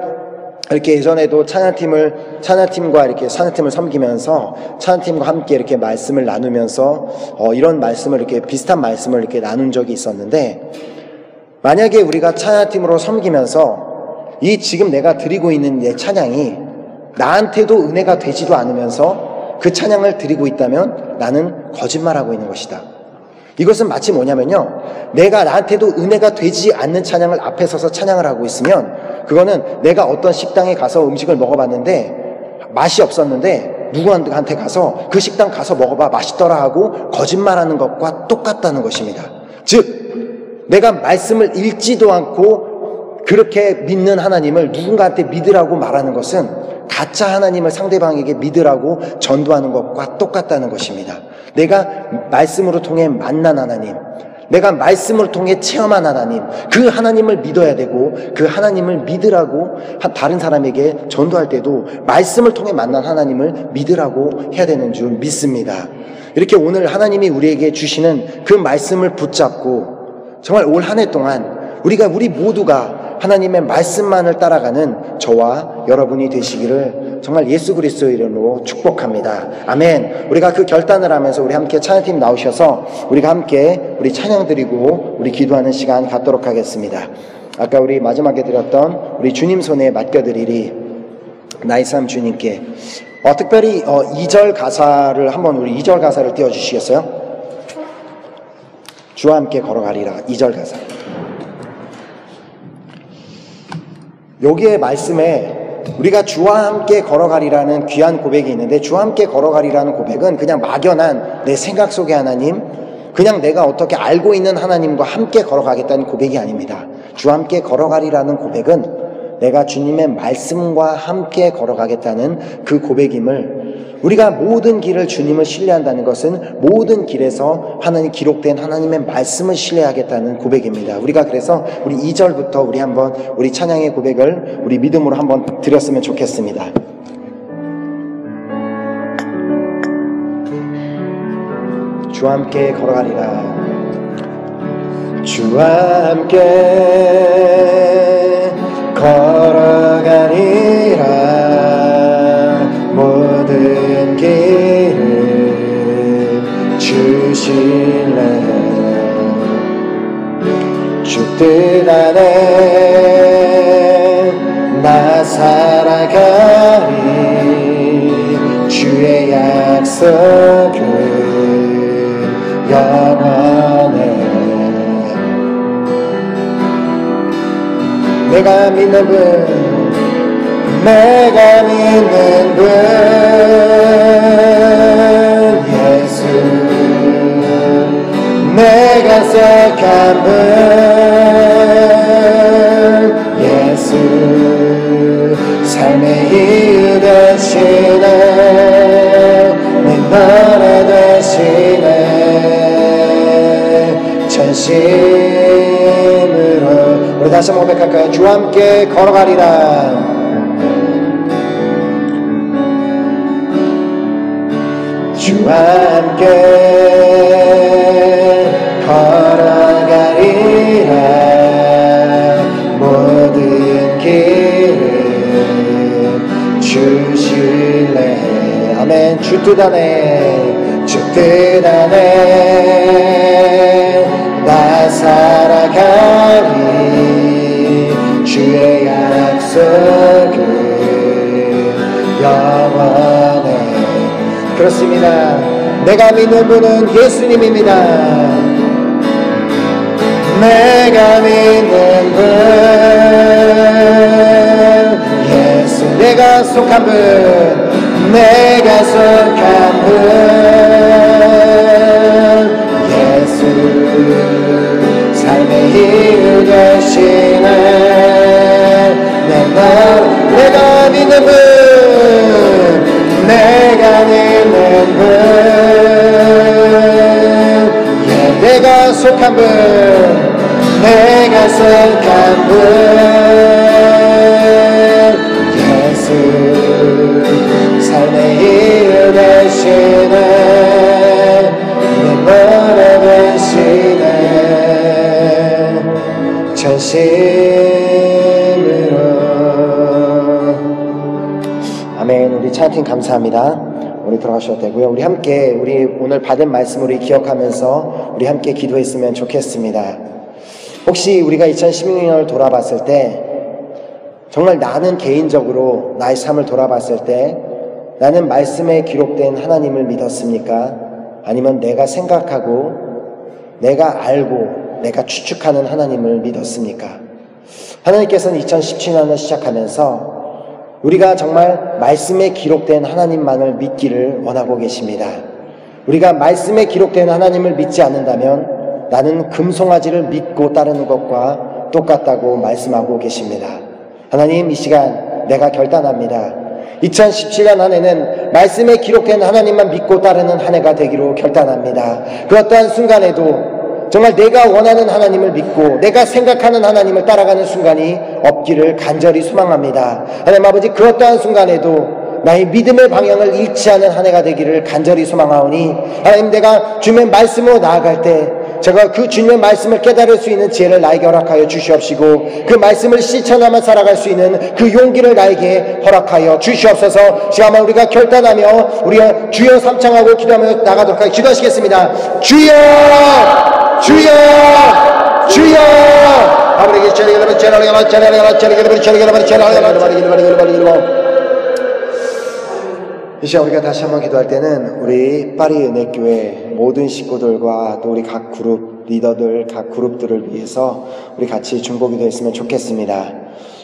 Speaker 1: 이렇게 예전에도 찬양팀과 이렇게 찬양팀을 섬기면서 찬양팀과 함께 이렇게 말씀을 나누면서 이런 말씀을 이렇게 비슷한 말씀을 이렇게 나눈 적이 있었는데 만약에 우리가 찬양팀으로 섬기면서 이 지금 내가 드리고 있는 내 찬양이 나한테도 은혜가 되지도 않으면서 그 찬양을 드리고 있다면 나는 거짓말하고 있는 것이다. 이것은 마치 뭐냐면요, 내가 나한테도 은혜가 되지 않는 찬양을 앞에 서서 찬양을 하고 있으면 그거는 내가 어떤 식당에 가서 음식을 먹어봤는데 맛이 없었는데 누구한테 가서 그 식당 가서 먹어봐 맛있더라 하고 거짓말하는 것과 똑같다는 것입니다. 즉 내가 말씀을 읽지도 않고 그렇게 믿는 하나님을 누군가한테 믿으라고 말하는 것은 가짜 하나님을 상대방에게 믿으라고 전도하는 것과 똑같다는 것입니다. 내가 말씀으로 통해 만난 하나님, 내가 말씀을 통해 체험한 하나님, 그 하나님을 믿어야 되고 그 하나님을 믿으라고 다른 사람에게 전도할 때도 말씀을 통해 만난 하나님을 믿으라고 해야 되는 줄 믿습니다. 이렇게 오늘 하나님이 우리에게 주시는 그 말씀을 붙잡고 정말 올 한 해 동안 우리 모두가 하나님의 말씀만을 따라가는 저와 여러분이 되시기를 정말 예수 그리스도의 이름으로 축복합니다. 아멘. 우리가 그 결단을 하면서 우리 함께 찬양팀 나오셔서 우리가 함께 우리 찬양 드리고 우리 기도하는 시간 갖도록 하겠습니다. 아까 우리 마지막에 드렸던 우리 주님 손에 맡겨드리리 나의 삶 주님께 특별히 2절 가사를 한번 우리 2절 가사를 띄워주시겠어요? 주와 함께 걸어가리라 2절 가사. 여기에 말씀에 우리가 주와 함께 걸어가리라는 귀한 고백이 있는데 주와 함께 걸어가리라는 고백은 그냥 막연한 내 생각 속의 하나님, 그냥 내가 어떻게 알고 있는 하나님과 함께 걸어가겠다는 고백이 아닙니다. 주와 함께 걸어가리라는 고백은 내가 주님의 말씀과 함께 걸어가겠다는 그 고백임을, 우리가 모든 길을 주님을 신뢰한다는 것은 모든 길에서 하나님 기록된 하나님의 말씀을 신뢰하겠다는 고백입니다. 우리가 그래서 우리 2절부터 우리 한번 우리 찬양의 고백을 우리 믿음으로 한번 드렸으면 좋겠습니다. 주와 함께 걸어가리라. 주와 함께 걸어가리라. 모든 길을 주실래. 주 뜻 안에 나 살아가리. 주의 약속은 영원해. 내가 믿는 분, 내가 믿는 분 예수, 내가 속한 분 예수, 삶의 이유 되시네. 내 노래 되시네. 전심으로 우리 다시 한번 고백할까요? 주와 함께 걸어가리라. 주와 함께 걸어가리라. 모든 길을 주실래. 아멘. 주 뜻 안에, 주 뜻 안에 나 살아가리. 주의 약속은 영원해. 그렇습니다. 내가 믿는 분은 예수님입니다. 내가 믿는 분 예수, 내가 속한 분, 내가 속한 분 예수, 삶의 이유 되시네. 내가 믿는 분, 내가 믿는 분, 내가 속한 분, 내가 속한 분 예수, 삶의 이유 되시네. 내 노래 되시네. 전심으로. 아멘. 우리 찬양팀 감사합니다. 우리 들어가셔도 되고요. 우리 함께 우리 오늘 받은 말씀 우리 기억하면서 우리 함께 기도했으면 좋겠습니다. 혹시 우리가 2016년을 돌아봤을 때 정말 나는 개인적으로 나의 삶을 돌아봤을 때 나는 말씀에 기록된 하나님을 믿었습니까? 아니면 내가 생각하고 내가 알고 내가 추측하는 하나님을 믿었습니까? 하나님께서는 2017년을 시작하면서 우리가 정말 말씀에 기록된 하나님만을 믿기를 원하고 계십니다. 우리가 말씀에 기록된 하나님을 믿지 않는다면 나는 금송아지를 믿고 따르는 것과 똑같다고 말씀하고 계십니다. 하나님, 이 시간 내가 결단합니다. 2017년 한 해는 말씀에 기록된 하나님만 믿고 따르는 한 해가 되기로 결단합니다. 그 어떠한 순간에도 정말 내가 원하는 하나님을 믿고 내가 생각하는 하나님을 따라가는 순간이 없기를 간절히 소망합니다. 하나님 아버지, 그 어떠한 순간에도 나의 믿음의 방향을 잃지 않은 한 해가 되기를 간절히 소망하오니 하나님, 내가 주님의 말씀으로 나아갈 때 제가 그 주님의 말씀을 깨달을 수 있는 지혜를 나에게 허락하여 주시옵시고 그 말씀을 실천하며 살아갈 수 있는 그 용기를 나에게 허락하여 주시옵소서. 시간만 우리가 결단하며 우리가 주여 삼창하고 기도하며 나가도록 하겠습니다. 기도하시겠습니다. 주여, 주여, 주여. 아버지 이 시간 우리가 다시 한번 기도할 때는 우리 파리 은혜교회 모든 식구들과 또 우리 각 그룹 리더들, 각 그룹들을 위해서 우리 같이 중보기도 했으면 좋겠습니다.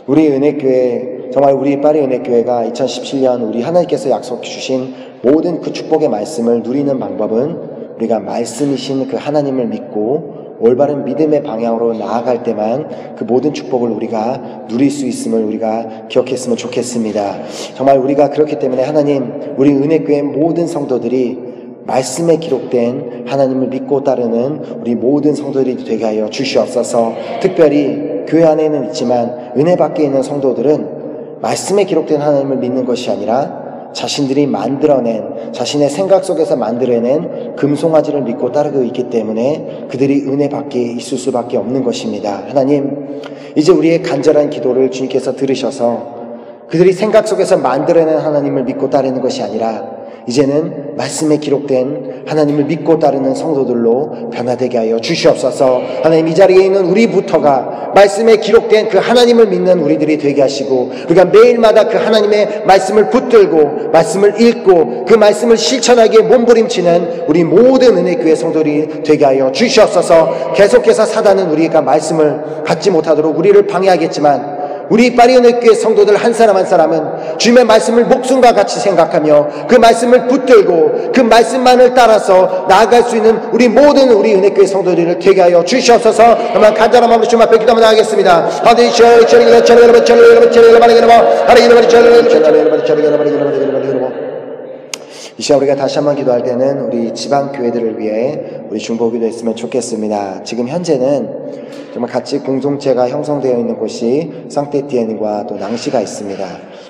Speaker 1: 우리 은혜교회, 정말 우리 파리 은혜교회가 2017년 우리 하나님께서 약속해 주신 모든 그 축복의 말씀을 누리는 방법은 우리가 말씀이신 그 하나님을 믿고 올바른 믿음의 방향으로 나아갈 때만 그 모든 축복을 우리가 누릴 수 있음을 우리가 기억했으면 좋겠습니다. 정말 우리가 그렇기 때문에 하나님, 우리 은혜교회 모든 성도들이 말씀에 기록된 하나님을 믿고 따르는 우리 모든 성도들이 되게 하여 주시옵소서. 특별히 교회 안에는 있지만 은혜 밖에 있는 성도들은 말씀에 기록된 하나님을 믿는 것이 아니라 자신들이 만들어낸, 자신의 생각 속에서 만들어낸 금송아지를 믿고 따르고 있기 때문에 그들이 은혜 밖에 있을 수밖에 없는 것입니다. 하나님, 이제 우리의 간절한 기도를 주님께서 들으셔서 그들이 생각 속에서 만들어낸 하나님을 믿고 따르는 것이 아니라 이제는 말씀에 기록된 하나님을 믿고 따르는 성도들로 변화되게 하여 주시옵소서. 하나님, 이 자리에 있는 우리부터가 말씀에 기록된 그 하나님을 믿는 우리들이 되게 하시고 우리가 매일마다 그 하나님의 말씀을 붙들고 말씀을 읽고 그 말씀을 실천하기에 몸부림치는 우리 모든 은혜교회 성도들이 되게 하여 주시옵소서. 계속해서 사단은 우리가 말씀을 갖지 못하도록 우리를 방해하겠지만 우리 파리 은혜교회 성도들 한 사람 한 사람은 주님의 말씀을 목숨과 같이 생각하며 그 말씀을 붙들고 그 말씀만을 따라서 나아갈 수 있는 우리 모든 우리 은혜교회 성도들을 되게 하여 주시옵소서. 그러면 간절한 마음으로 주님 앞에 기도하며 나가겠습니다. 이 시간 우리가 다시 한번 기도할 때는 우리 지방 교회들을 위해 우리 중보기도 했으면 좋겠습니다. 지금 현재는 정말 같이 공동체가 형성되어 있는 곳이 상테티엔과 또 낭시가 있습니다.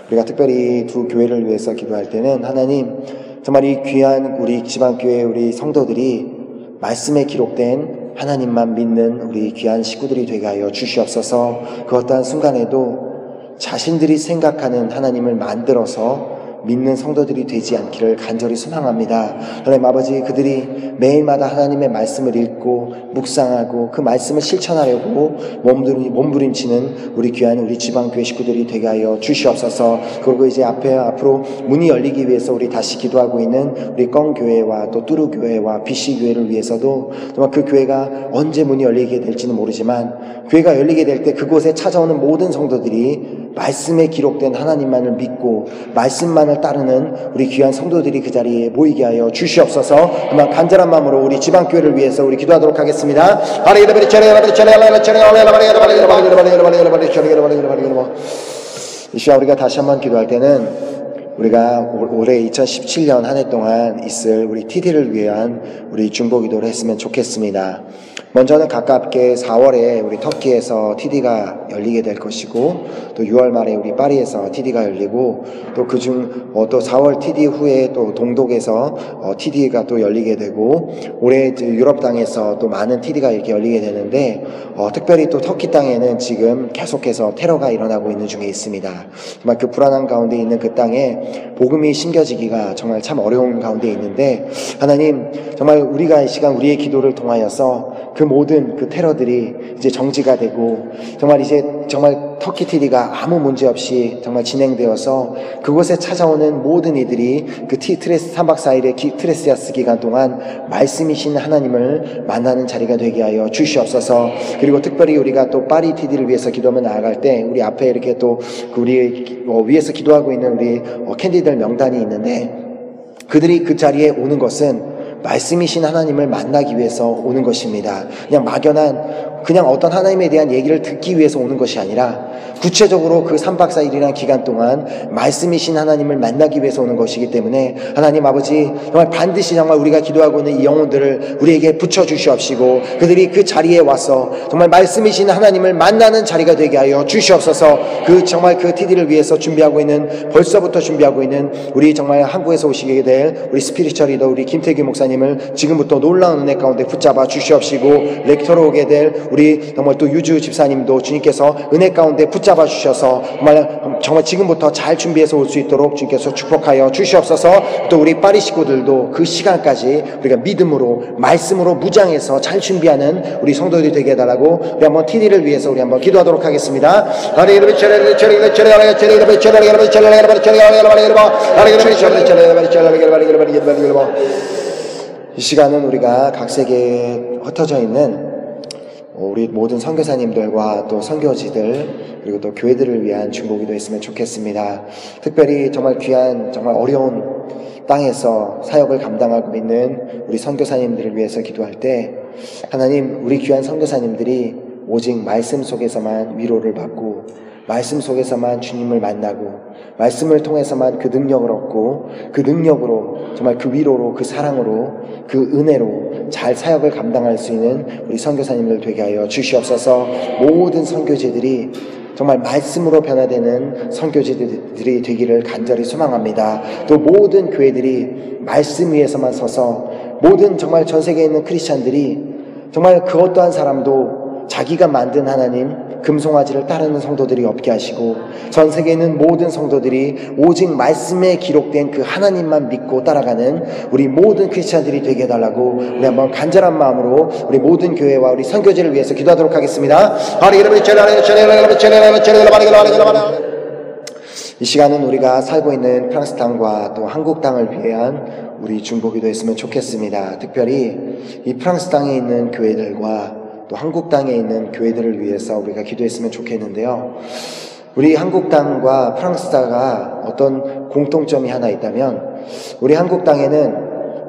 Speaker 1: 우리가 특별히 두 교회를 위해서 기도할 때는 하나님, 정말 이 귀한 우리 지방 교회 우리 성도들이 말씀에 기록된 하나님만 믿는 우리 귀한 식구들이 되게 하여 주시옵소서. 그 어떠한 순간에도 자신들이 생각하는 하나님을 만들어서 믿는 성도들이 되지 않기를 간절히 소망합니다. 하나님 아버지, 그들이 매일마다 하나님의 말씀을 읽고 묵상하고 그 말씀을 실천하려고 몸부림치는 우리 귀한 우리 지방교회 식구들이 되게 하여 주시옵소서. 그리고 이제 앞으로 문이 열리기 위해서 우리 다시 기도하고 있는 우리 껑교회와 또 뚜루교회와 BC교회를 위해서도 정말 그 교회가 언제 문이 열리게 될지는 모르지만 교회가 열리게 될 때 그곳에 찾아오는 모든 성도들이 말씀에 기록된 하나님만을 믿고 말씀만을 따르는 우리 귀한 성도들이 그 자리에 모이게 하여 주시옵소서. 그만 간절한 마음으로 우리 지방교회를 위해서 우리 기도하도록 하겠습니다. 이 시간 우리가 다시 한번 기도할 때는 우리가 올해 2017년 한 해 동안 있을 우리 TD를 위한 우리 중보기도를 했으면 좋겠습니다. 먼저는 가깝게 4월에 우리 터키에서 TD가 열리게 될 것이고 또 6월 말에 우리 파리에서 TD가 열리고 또 그중 또 4월 TD 후에 또 동독에서 TD가 또 열리게 되고 올해 유럽 땅에서 또 많은 TD가 이렇게 열리게 되는데 특별히 또 터키 땅에는 지금 계속해서 테러가 일어나고 있는 중에 있습니다. 정말 그 불안한 가운데 있는 그 땅에 복음이 심겨지기가 정말 참 어려운 가운데 있는데 하나님, 정말 우리가 이 시간 우리의 기도를 통하여서 그 모든 그 테러들이 이제 정지가 되고 정말 이제 정말 터키 TD가 아무 문제 없이 정말 진행되어서 그곳에 찾아오는 모든 이들이 그 트레스 3박 4일의 트레스야스 기간 동안 말씀이신 하나님을 만나는 자리가 되게 하여 주시옵소서. 그리고 특별히 우리가 또 파리 TD를 위해서 기도하며 나아갈 때 우리 앞에 이렇게 또 우리 위에서 기도하고 있는 우리 캔디들 명단이 있는데 그들이 그 자리에 오는 것은 말씀이신 하나님을 만나기 위해서 오는 것입니다. 그냥 막연한 그냥 어떤 하나님에 대한 얘기를 듣기 위해서 오는 것이 아니라 구체적으로 그 3박 4일이라는 기간 동안 말씀이신 하나님을 만나기 위해서 오는 것이기 때문에 하나님 아버지 정말 반드시 정말 우리가 기도하고 있는 이 영혼들을 우리에게 붙여주시옵시고 그들이 그 자리에 와서 정말 말씀이신 하나님을 만나는 자리가 되게 하여 주시옵소서. 정말 그 TD를 위해서 준비하고 있는 벌써부터 준비하고 있는 우리 정말 한국에서 오시게 될 우리 스피리처 리더 우리 김태규 목사님을 지금부터 놀라운 은혜 가운데 붙잡아 주시옵시고 렉터로 오게 될 우리 정말 또 유주 집사님도 주님께서 은혜 가운데 붙잡아 주셔서 정말 지금부터 잘 준비해서 올 수 있도록 주님께서 축복하여 주시옵소서. 또 우리 파리 식구들도 그 시간까지 우리가 믿음으로 말씀으로 무장해서 잘 준비하는 우리 성도들이 되게 해달라고 우리 한번 TD를 위해서 우리 한번 기도하도록 하겠습니다. 이 시간은 우리가 각 세계에 흩어져 있는 우리 모든 선교사님들과 또 선교지들 그리고 또 교회들을 위한 중보기도 했으면 좋겠습니다. 특별히 정말 귀한 정말 어려운 땅에서 사역을 감당하고 있는 우리 선교사님들을 위해서 기도할 때 하나님 우리 귀한 선교사님들이 오직 말씀 속에서만 위로를 받고 말씀 속에서만 주님을 만나고 말씀을 통해서만 그 능력을 얻고 그 능력으로 정말 그 위로로 그 사랑으로 그 은혜로 잘 사역을 감당할 수 있는 우리 선교사님들 되게 하여 주시옵소서. 모든 선교제들이 정말 말씀으로 변화되는 선교제들이 되기를 간절히 소망합니다. 또 모든 교회들이 말씀 위에서만 서서 모든 정말 전 세계에 있는 크리스찬들이 정말 그 어떠한 사람도 자기가 만든 하나님 금송아지를 따르는 성도들이 없게 하시고 전 세계에 있는 모든 성도들이 오직 말씀에 기록된 그 하나님만 믿고 따라가는 우리 모든 크리스찬들이 되게 해달라고 우리 한번 간절한 마음으로 우리 모든 교회와 우리 선교제를 위해서 기도하도록 하겠습니다. 이 시간은 우리가 살고 있는 프랑스 땅과 또 한국 땅을 위한 우리 중보기도 했으면 좋겠습니다. 특별히 이 프랑스 땅에 있는 교회들과 또 한국 땅에 있는 교회들을 위해서 우리가 기도했으면 좋겠는데요. 우리 한국 땅과 프랑스 땅가 어떤 공통점이 하나 있다면 우리 한국 땅에는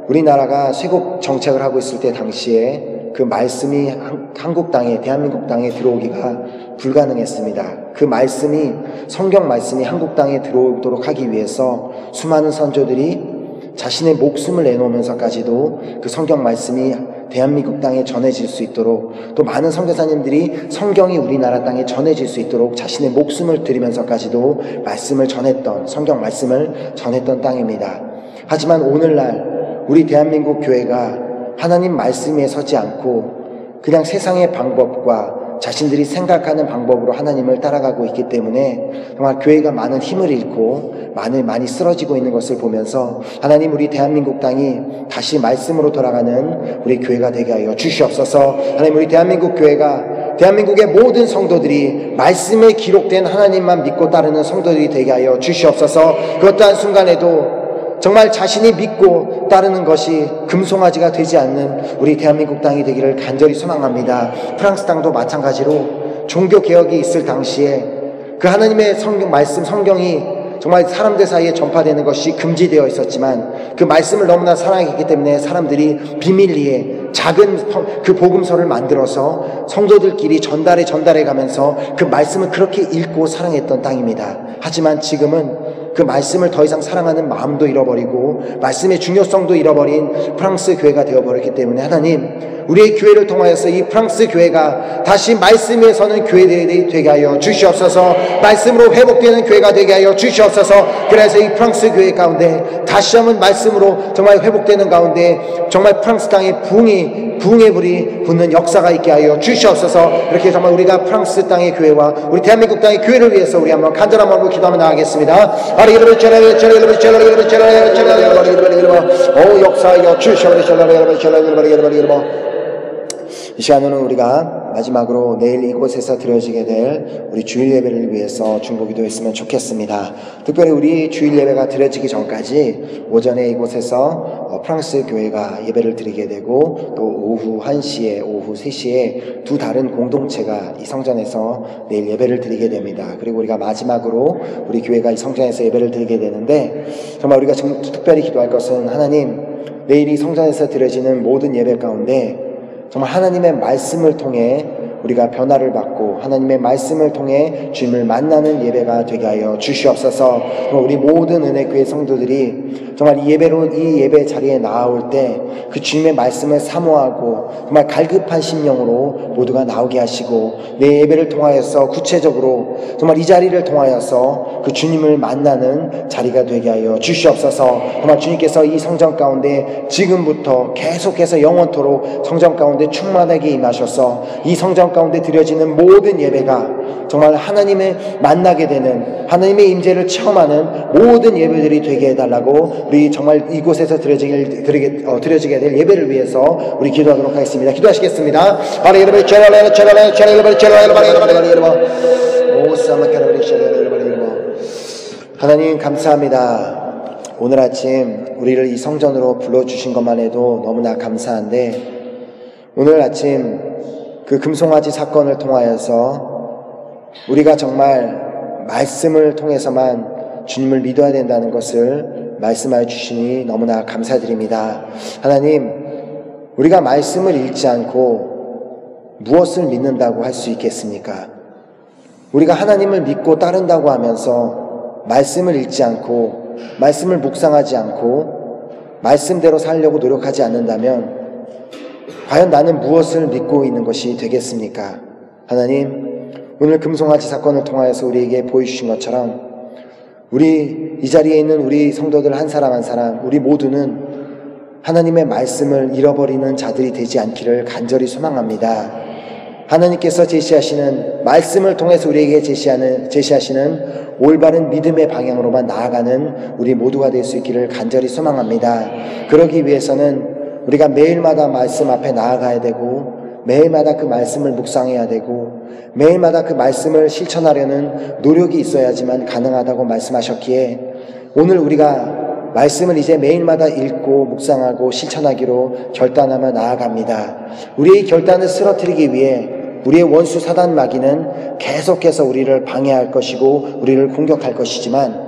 Speaker 1: 우리나라가 쇄국 정책을 하고 있을 때 당시에 그 말씀이 한국 땅에 대한민국 땅에 들어오기가 불가능했습니다. 그 말씀이 성경 말씀이 한국 땅에 들어오도록 하기 위해서 수많은 선조들이 자신의 목숨을 내놓으면서까지도 그 성경 말씀이 대한민국 땅에 전해질 수 있도록 또 많은 선교사님들이 성경이 우리나라 땅에 전해질 수 있도록 자신의 목숨을 드리면서까지도 말씀을 전했던 성경 말씀을 전했던 땅입니다. 하지만 오늘날 우리 대한민국 교회가 하나님 말씀에 서지 않고 그냥 세상의 방법과 자신들이 생각하는 방법으로 하나님을 따라가고 있기 때문에 정말 교회가 많은 힘을 잃고 많이 쓰러지고 있는 것을 보면서 하나님 우리 대한민국 땅이 다시 말씀으로 돌아가는 우리 교회가 되게 하여 주시옵소서. 하나님 우리 대한민국 교회가 대한민국의 모든 성도들이 말씀에 기록된 하나님만 믿고 따르는 성도들이 되게 하여 주시옵소서. 그 어떠한 순간에도 정말 자신이 믿고 따르는 것이 금송아지가 되지 않는 우리 대한민국 땅이 되기를 간절히 소망합니다. 프랑스 땅도 마찬가지로 종교개혁이 있을 당시에 그 하나님의 성경 말씀 성경이 정말 사람들 사이에 전파되는 것이 금지되어 있었지만 그 말씀을 너무나 사랑했기 때문에 사람들이 비밀리에 작은 그 복음서를 만들어서 성도들끼리 전달해 가면서 그 말씀을 그렇게 읽고 사랑했던 땅입니다. 하지만 지금은 그 말씀을 더 이상 사랑하는 마음도 잃어버리고 말씀의 중요성도 잃어버린 프랑스 교회가 되어버렸기 때문에 하나님 우리의 교회를 통하여서 이 프랑스 교회가 다시 말씀에 서는 교회들이 되게 하여 주시옵소서. 말씀으로 회복되는 교회가 되게 하여 주시옵소서. 그래서 이 프랑스 교회 가운데 다시 한번 말씀으로 정말 회복되는 가운데 정말 프랑스 땅에 부흥의 불이 붙는 역사가 있게 하여 주시옵소서. 이렇게 정말 우리가 프랑스 땅의 교회와 우리 대한민국 땅의 교회를 위해서 우리 한번 간절한 마음으로 기도하며 나가겠습니다. 역사하여 주시옵소서. 이 시간에는 우리가 마지막으로 내일 이곳에서 드려지게 될 우리 주일 예배를 위해서 중보기도했으면 좋겠습니다. 특별히 우리 주일 예배가 드려지기 전까지 오전에 이곳에서 프랑스 교회가 예배를 드리게 되고 또 오후 1시에 오후 3시에 두 다른 공동체가 이 성전에서 내일 예배를 드리게 됩니다. 그리고 우리가 마지막으로 우리 교회가 이 성전에서 예배를 드리게 되는데 정말 우리가 특별히 기도할 것은 하나님, 내일 이 성전에서 드려지는 모든 예배 가운데 정말 하나님의 말씀을 통해 우리가 변화를 받고 하나님의 말씀을 통해 주님을 만나는 예배가 되게 하여 주시옵소서. 우리 모든 은혜교회 성도들이 정말 이 예배 자리에 나아올 때 그 주님의 말씀을 사모하고 정말 갈급한 심령으로 모두가 나오게 하시고 내 예배를 통하여서 구체적으로 정말 이 자리를 통하여서 그 주님을 만나는 자리가 되게 하여 주시옵소서. 정말 주님께서 이 성전 가운데 지금부터 계속해서 영원토록 성전 가운데 충만하게 임하셔서 이 성전 가운데 드려지는 모든 예배가 정말 하나님을 만나게 되는 하나님의 임재를 체험하는 모든 예배들이 되게 해달라고 우리 정말 이곳에서 드려지게 될 예배를 위해서 우리 기도하도록 하겠습니다. 기도하시겠습니다. 하나님 감사합니다. 오늘 아침 우리를 이 성전으로 불러주신 것만 해도 너무나 감사한데 오늘 아침 그 금송아지 사건을 통하여서 우리가 정말 말씀을 통해서만 주님을 믿어야 된다는 것을 말씀하여 주시니 너무나 감사드립니다. 하나님, 우리가 말씀을 읽지 않고 무엇을 믿는다고 할 수 있겠습니까? 우리가 하나님을 믿고 따른다고 하면서 말씀을 읽지 않고 말씀을 묵상하지 않고 말씀대로 살려고 노력하지 않는다면 과연 나는 무엇을 믿고 있는 것이 되겠습니까? 하나님, 오늘 금송아지 사건을 통하여서 우리에게 보여주신 것처럼 우리 이 자리에 있는 우리 성도들 한 사람 한 사람 우리 모두는 하나님의 말씀을 잃어버리는 자들이 되지 않기를 간절히 소망합니다. 하나님께서 제시하시는 말씀을 통해서 우리에게 제시하시는 올바른 믿음의 방향으로만 나아가는 우리 모두가 될 수 있기를 간절히 소망합니다. 그러기 위해서는 우리가 매일마다 말씀 앞에 나아가야 되고 매일마다 그 말씀을 묵상해야 되고 매일마다 그 말씀을 실천하려는 노력이 있어야지만 가능하다고 말씀하셨기에 오늘 우리가 말씀을 이제 매일마다 읽고 묵상하고 실천하기로 결단하며 나아갑니다. 우리의 결단을 쓰러뜨리기 위해 우리의 원수 사단 마귀는 계속해서 우리를 방해할 것이고 우리를 공격할 것이지만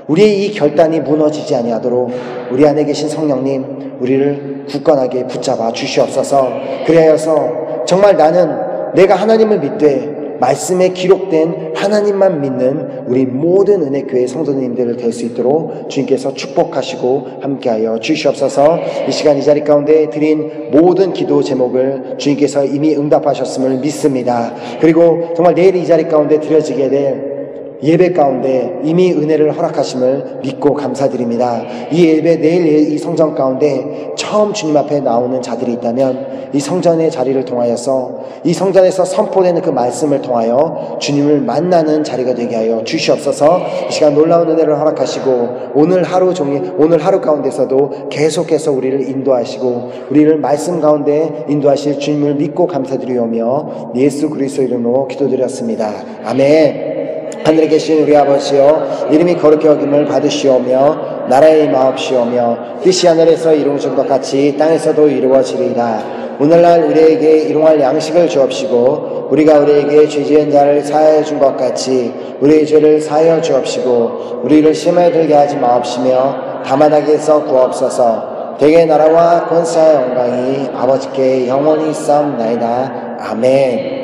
Speaker 1: 우리의 이 결단이 무너지지 아니하도록 우리 안에 계신 성령님 우리를 굳건하게 붙잡아 주시옵소서. 그래야서 정말 나는 내가 하나님을 믿되 말씀에 기록된 하나님만 믿는 우리 모든 은혜교회 성도님들 될 수 있도록 주님께서 축복하시고 함께하여 주시옵소서. 이 시간 이 자리 가운데 드린 모든 기도 제목을 주님께서 이미 응답하셨음을 믿습니다. 그리고 정말 내일 이 자리 가운데 드려지게 될 예배 가운데 이미 은혜를 허락하심을 믿고 감사드립니다. 이 예배 내일 이 성전 가운데 처음 주님 앞에 나오는 자들이 있다면 이 성전의 자리를 통하여서 이 성전에서 선포되는 그 말씀을 통하여 주님을 만나는 자리가 되게 하여 주시옵소서. 이 시간 놀라운 은혜를 허락하시고 오늘 하루 종일 오늘 하루 가운데서도 계속해서 우리를 인도하시고 우리를 말씀 가운데 인도하실 주님을 믿고 감사드리오며 예수 그리스도 이름으로 기도드렸습니다. 아멘. 하늘에 계신 우리 아버지여 이름이 거룩히 여김을 받으시오며 나라의 임하옵시오며 뜻이 하늘에서 이루어진 것 같이 땅에서도 이루어지리이다. 오늘날 우리에게 일용할 양식을 주옵시고 우리가 우리에게 죄 지은 자를 사하여 준 것 같이 우리의 죄를 사하여 주옵시고 우리를 시험에 들게 하지 마옵시며 다만 악에서 구하옵소서. 대개 나라와 권세와 영광이 아버지께 영원히 있사옵나이다. 아멘.